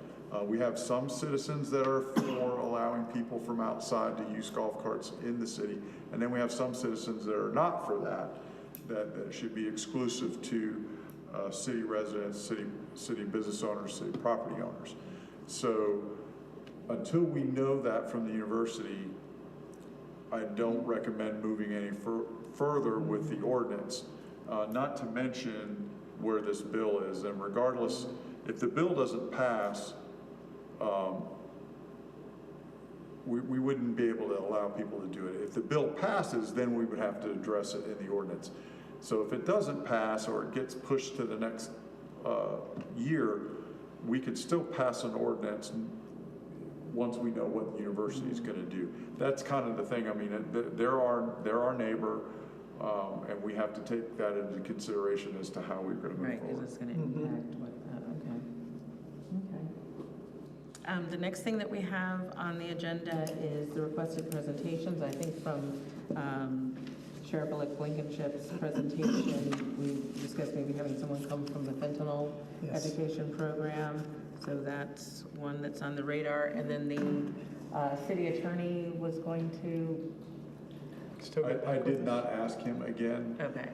We have some citizens that are for allowing people from outside to use golf carts in the city, and then we have some citizens that are not for that, that should be exclusive to city residents, city business owners, city property owners. So until we know that from the university, I don't recommend moving any further with the ordinance, not to mention where this bill is. And regardless, if the bill doesn't pass, we wouldn't be able to allow people to do it. If the bill passes, then we would have to address it in the ordinance. So if it doesn't pass or it gets pushed to the next year, we could still pass an ordinance once we know what the university is going to do. That's kind of the thing. I mean, they're our neighbor, and we have to take that into consideration as to how we're going to move Right, forward. because it's going to impact what, okay. The next thing that we have on the agenda is the requested presentations. I think from Sheriff-elect Blankenship's presentation, we discussed maybe having someone come from the fentanyl education program. So that's one that's on the radar. And then the city attorney was going to... I did not ask him again. Okay.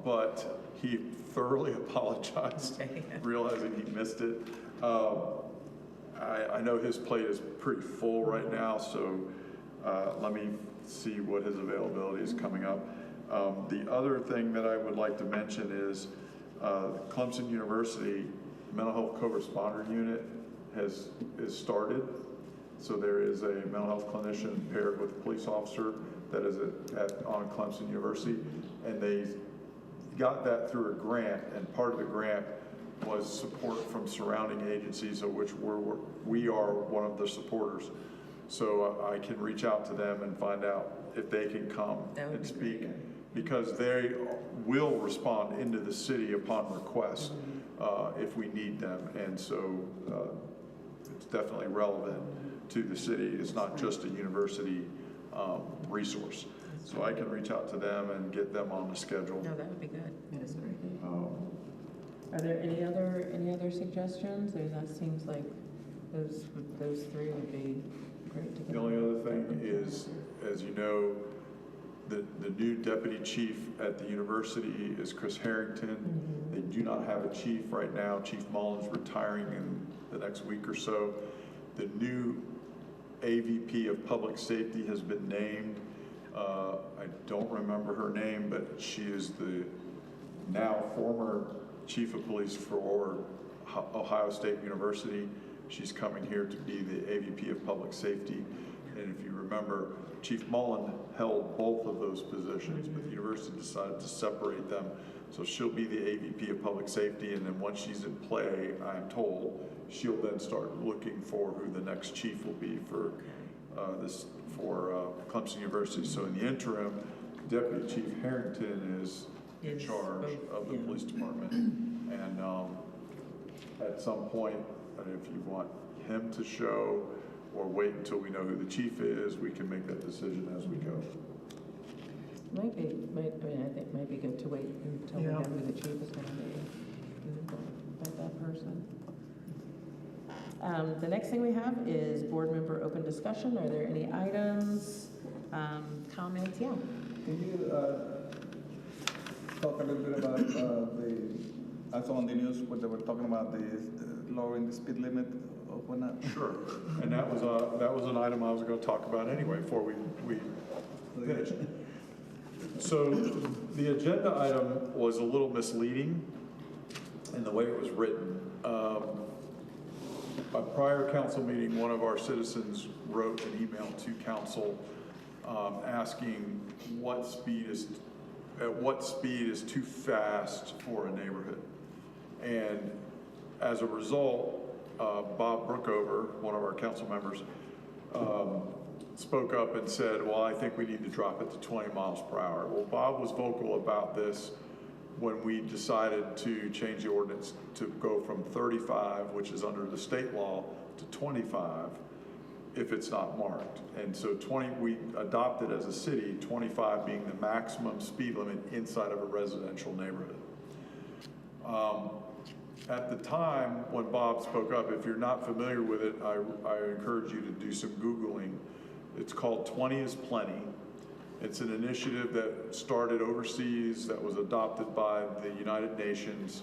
But he thoroughly apologized, Okay. realizing he missed it. I know his plate is pretty full right now, so let me see what his availability is coming up. The other thing that I would like to mention is Clemson University Mental Health Co-Responder Unit is started. So there is a mental health clinician paired with a police officer that is on Clemson University, and they got that through a grant, and part of the grant was support from surrounding agencies, of which we are one of the supporters. So I can reach out to them and find out if they can come and speak, because they will respond into the city upon request if we need them, and so it's definitely relevant to the city. It's not just a university resource. So I can reach out to them and get them on the schedule. No, that would be good. That is great. Are there any other suggestions? Or that seems like those three would be great to get. The only other thing is, as you know, the new deputy chief at the university is Chris Harrington. They do not have a chief right now. Chief Mullen's retiring in the next week or so. The new AVP of Public Safety has been named. I don't remember her name, but she is the now former chief of police for Ohio State University. She's coming here to be the AVP of Public Safety. And if you remember, Chief Mullen held both of those positions, but the university decided to separate them. So she'll be the AVP of Public Safety, and then once she's in play, I'm told, she'll then start looking for who the next chief will be for Clemson University. So in the interim, Deputy Chief Harrington is in charge of the police department. And at some point, if you want him to show or wait until we know who the chief is, we can make that decision as we go. I think it might be good to wait until we know who the chief is going to be. About that person. The next thing we have is board member open discussion. Are there any items, comments? Yeah. Can you talk a little bit about I saw on the news what they were talking about, the lowering the speed limit or whatnot? Sure. And that was an item I was going to talk about anyway before we finished. So the agenda item was a little misleading in the way it was written. A prior council meeting, one of our citizens wrote an email to council asking at what speed is too fast for a neighborhood. And as a result, Bob Brookover, one of our council members, spoke up and said, well, I think we need to drop it to 20 miles per hour. Well, Bob was vocal about this when we decided to change the ordinance to go from 35, which is under the state law, to 25 if it's not marked. And so we adopted as a city, 25 being the maximum speed limit inside of a residential neighborhood. At the time when Bob spoke up, if you're not familiar with it, I encourage you to do some Googling. It's called 20 is Plenty. It's an initiative that started overseas, that was adopted by the United Nations,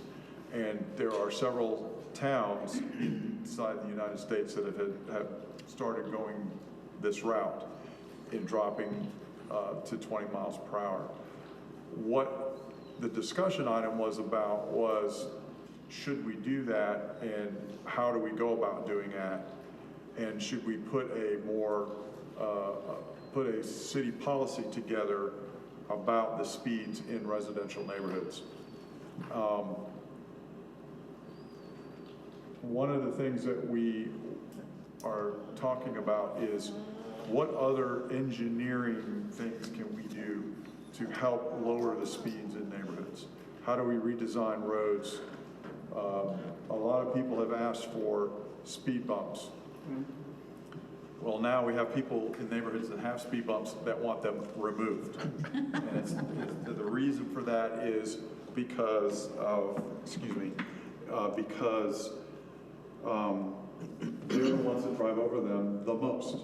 and there are several towns inside the United States that have started going this route in dropping to 20 miles per hour. What the discussion item was about was, should we do that, and how do we go about doing that, and should we put a city policy together about the speeds in residential neighborhoods. One of the things that we are talking about is what other engineering things can we do to help lower the speeds in neighborhoods? How do we redesign roads? A lot of people have asked for speed bumps. Well, now we have people in neighborhoods that have speed bumps that want them removed. And the reason for that is because of, because they're the ones that drive over them the most,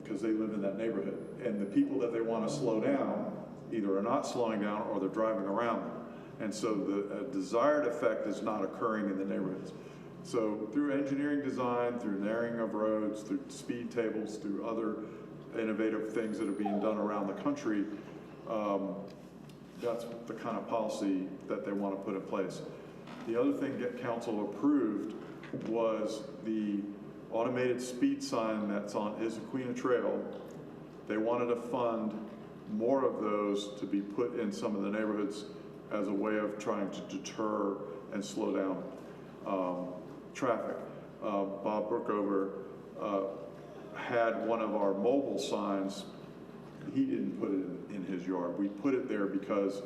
because they live in that neighborhood. And the people that they want to slow down either are not slowing down or they're driving around them. And so the desired effect is not occurring in the neighborhoods. So through engineering design, through narrowing of roads, through speed tables, through other innovative things that are being done around the country, that's the kind of policy that they want to put in place. The other thing that council approved was the automated speed sign that's on Issaquena Trail. They wanted to fund more of those to be put in some of the neighborhoods as a way of trying to deter and slow down traffic. Bob Brookover had one of our mobile signs. He didn't put it in his yard. We put it there because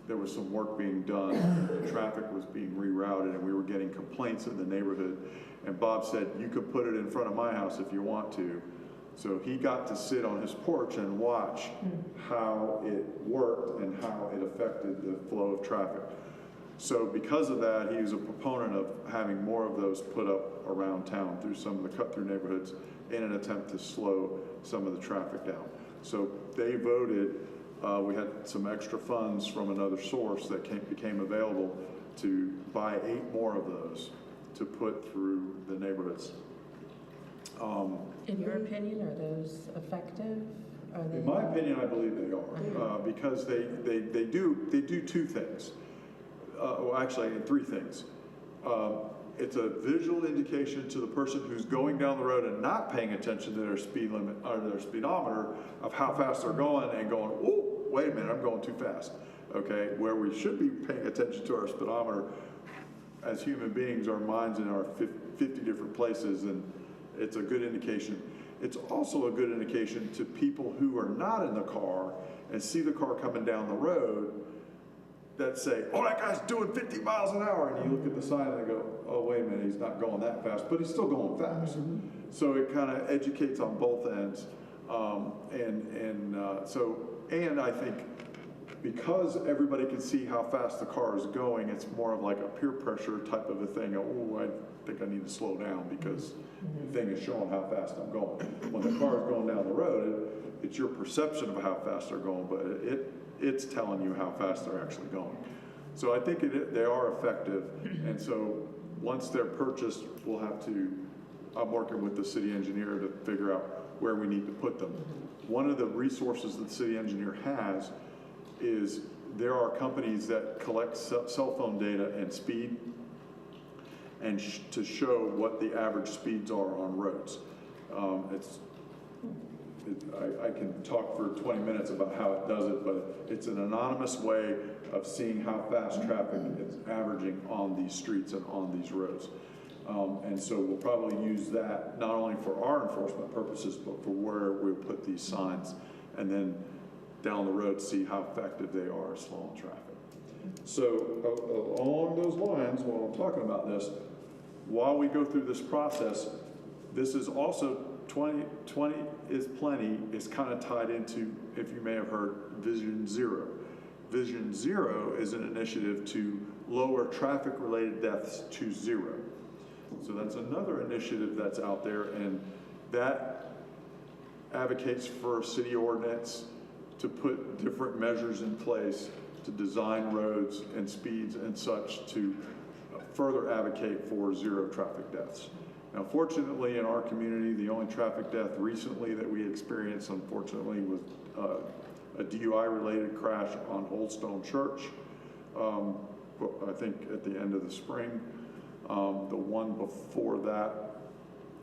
there was some work being done. The traffic was being rerouted and we were getting complaints in the neighborhood. And Bob said, you could put it in front of my house if you want to. So he got to sit on his porch and watch how it worked and how it affected the flow of traffic. So because of that, he was a proponent of having more of those put up around town through some of the cut-through neighborhoods in an attempt to slow some of the traffic down. So they voted, we had some extra funds from another source that became available to buy 8 more of those to put through the neighborhoods. In your opinion, are those effective? Are they? In my opinion, I believe they are, because they do 2 things. Well, actually, 3 things. It's a visual indication to the person who's going down the road and not paying attention to their speed limit or their speedometer of how fast they're going and going, oh, wait a minute, I'm going too fast. Okay, where we should be paying attention to our speedometer as human beings, our minds in our 50 different places, and it's a good indication. It's also a good indication to people who are not in the car and see the car coming down the road that say, oh, that guy's doing 50 miles an hour. And you look at the sign and they go, oh, wait a minute, he's not going that fast, but he's still going fast. So it kind of educates on both ends. And I think because everybody can see how fast the car is going, it's more of like a peer pressure type of a thing. Oh, I think I need to slow down because the thing is showing how fast I'm going. When the car is going down the road, it's your perception of how fast they're going, but it's telling you how fast they're actually going. So I think they are effective. And so once they're purchased, we'll have to, I'm working with the city engineer to figure out where we need to put them. One of the resources that the city engineer has is there are companies that collect cell phone data and speed and to show what the average speeds are on roads. I can talk for 20 minutes about how it does it, but it's an anonymous way of seeing how fast traffic is averaging on these streets and on these roads. And so we'll probably use that not only for our enforcement purposes, but for where we'll put these signs, and then down the road see how effective they are slowing traffic. So along those lines, while I'm talking about this, while we go through this process, this is also 20 is plenty is kind of tied into, if you may have heard, Vision Zero. Vision Zero is an initiative to lower traffic-related deaths to zero. So that's another initiative that's out there, and that advocates for city ordinance to put different measures in place to design roads and speeds and such to further advocate for zero traffic deaths. Now, fortunately, in our community, the only traffic death recently that we experienced, unfortunately, was a DUI-related crash on Old Stone Church, I think at the end of the spring. The one before that,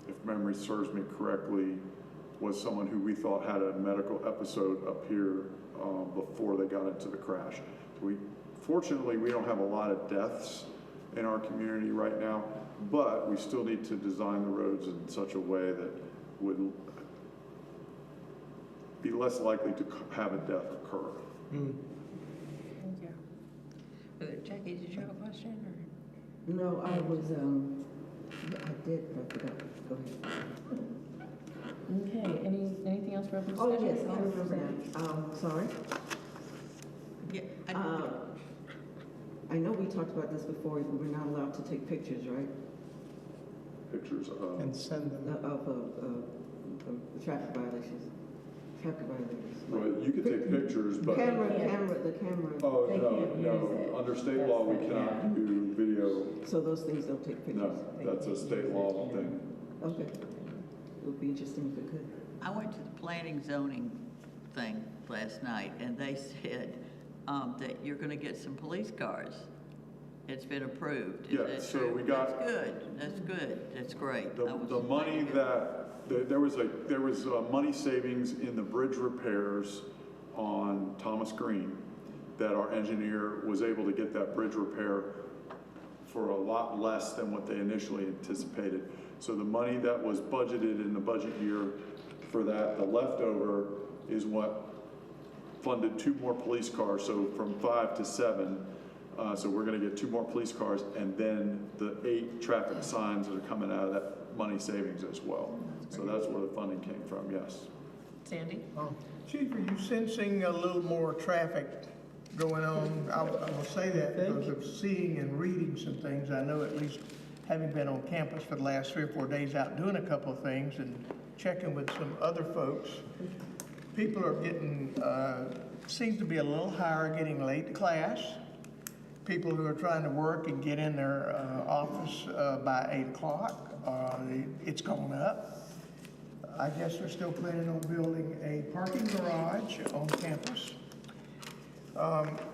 if memory serves me correctly, was someone who we thought had a medical episode up here before they got into the crash. Fortunately, we don't have a lot of deaths in our community right now, but we still need to design the roads in such a way that would be less likely to have a death occur. Thank you. Jackie, did you have a question? Or? No, I was, I did, but I forgot. Go ahead. Okay, anything else for open Oh, discussion? yes, I remember now. Sorry. Yeah, I know we talked about this before, we're not allowed to take pictures, right? Pictures of. And send them. Of traffic violations. Traffic violations. Well, you could take pictures, but. The camera. Oh, They can't use no. it. Under state law, we cannot do video. So those things don't take pictures? No, that's a state law thing. Okay. It would be interesting if it could. I went to the planning zoning thing last night, and they said that you're gonna get some police cars. It's been approved. Is Yeah, that so true? we got- That's good, that's great. The money there was money savings in the bridge repairs on Thomas Green that our engineer was able to get that bridge repair for a lot less than what they initially anticipated. So the money that was budgeted in the budget year for that, the leftover, is what funded 2 more police cars, so from 5 to 7. So we're gonna get 2 more police cars, and then the 8 traffic signs that are coming out of that money savings as well. So that's where the funding came from, yes. Sandy? Chief, are you sensing a little more traffic going on? I will say that because of seeing and reading some things. I know, at least having been on campus for the last 3 or 4 days out doing a couple of things and checking with some other folks, people are getting, seems to be a little higher getting late to class. People who are trying to work and get in their office by 8 o'clock, it's gone up. I guess they're still planning on building a parking garage on campus.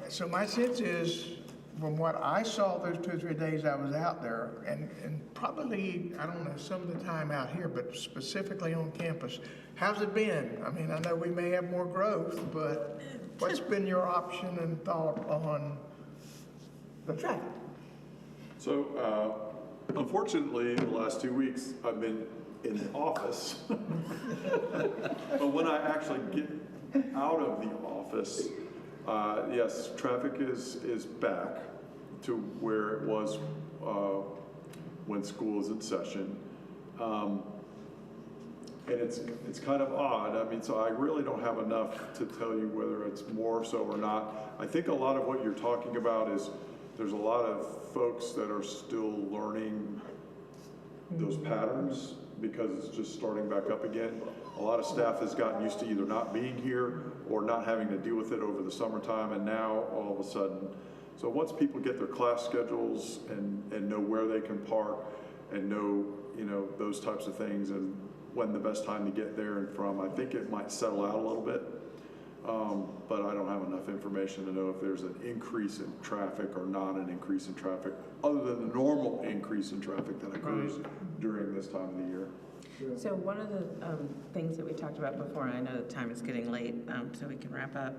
So my sense is, from what I saw those 2 or 3 days I was out there, and probably, I don't know, some of the time out here, but specifically on campus, how's it been? I mean, I know we may have more growth, but what's been your option and thought on the traffic? So, unfortunately, in the last 2 weeks, I've been in the office. But when I actually get out of the office, yes, traffic is back to where it was when school is in session. And it's kind of odd. I mean, so I really don't have enough to tell you whether it's more so or not. I think a lot of what you're talking about is there's a lot of folks that are still learning those patterns because it's just starting back up again. A lot of staff has gotten used to either not being here or not having to deal with it over the summertime, and now all of a sudden. So once people get their class schedules and know where they can park and know, those types of things and when the best time to get there and from, I think it might settle out a little bit. But I don't have enough information to know if there's an increase in traffic or not an increase in traffic, other than the normal increase in traffic that occurs during this time of the year. So one of the things that we talked about before, and I know the time is getting late, so we can wrap up,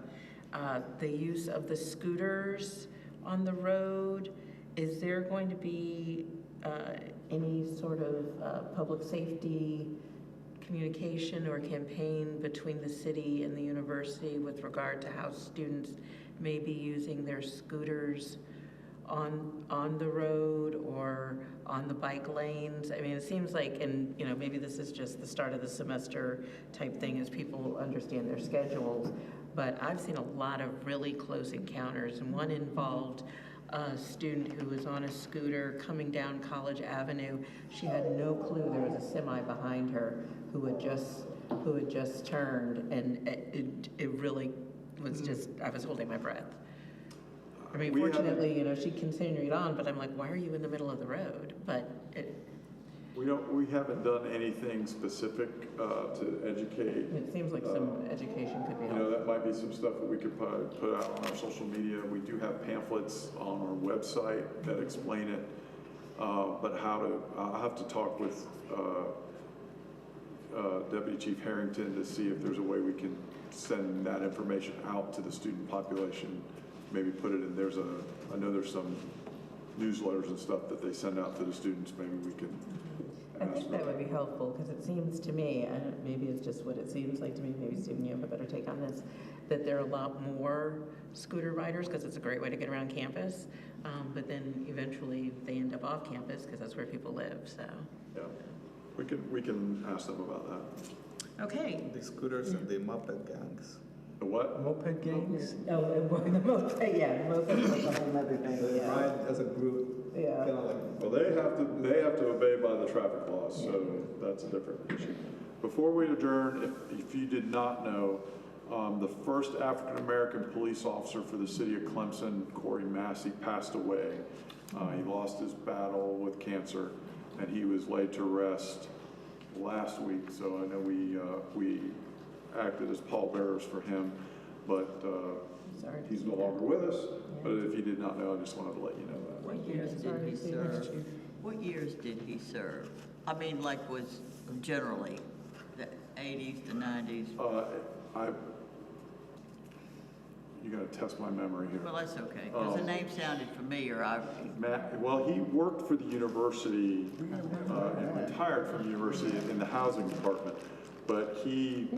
the use of the scooters on the road. Is there going to be any sort of public safety communication or campaign between the city and the university with regard to how students may be using their scooters on the road or on the bike lanes? I mean, it seems like, and you know, maybe this is just the start of the semester type thing as people understand their schedules, but I've seen a lot of really close encounters, and one involved a student who was on a scooter coming down College Avenue. She had no clue there was a semi behind her who had just turned, and it really was just, I was holding my breath. I mean, We fortunately, you know, she continued on, but I'm like, why are you in the middle of the road? But We haven't done anything specific to educate. it seems like some education could be You know, helpful. that might be some stuff that we could put out on our social media. We do have pamphlets on our website that explain it. But I'll have to talk with Deputy Chief Harrington to see if there's a way we can send that information out to the student population. Maybe put it in, I know there's some newsletters and stuff that they send out to the students. Maybe we can I think that would be helpful, because it seems to me, maybe it's just what it seems like to me, maybe Stephen, you have a better take on this, that there are a lot more scooter riders, because it's a great way to get around campus, but then eventually they end up off campus, because that's where people live, so. Yeah, we can ask them about that. Okay. The scooters and the moped gangs. The what? Moped gangs? Oh, the moped, yeah, the moped was a whole other thing, They yeah. ride as a group, Yeah. kind of like. Well, they have to obey by the traffic laws, so that's a different issue. Before we adjourn, if you did not know, the first African-American police officer for the city of Clemson, Corey Massey, passed away. He lost his battle with cancer, and he was laid to rest last week, so I know we acted as pallbearers for him, but Sorry. he's no longer with us. But if you did not know, I just wanted to let you know that. What years did Sorry, he Stephen. serve? What years did he serve? I mean, like, was generally the 80s, the 90s? You gotta test my memory here. Well, that's okay, because the name sounded familiar. Well, he worked for the university, and retired from the university in the housing department. But he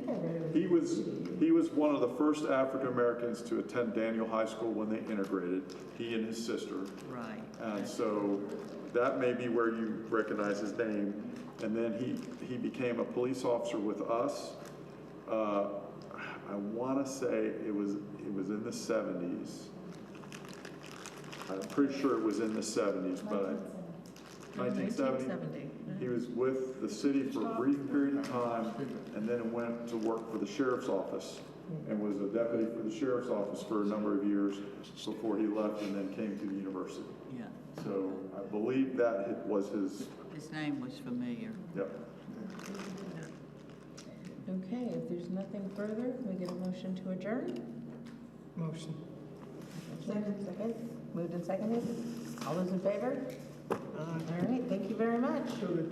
was one of the first African Americans to attend Daniel High School when they integrated, he and his sister. Right. And so that may be where you recognize his name. And then he became a police officer with us. I want to say it was in the 70s. I'm pretty sure it was in the 70s, but 1970. He was with the city for a brief period of time, and then went to work for the sheriff's office, and was a deputy for the sheriff's office for a number of years before he left and then came to the university. Yeah. So I believe that was his, His name was familiar. yep. Okay, if there's nothing further, can we get a motion to adjourn? Motion. Second. Moved and seconded. All those in favor? All right, thank you very much. So the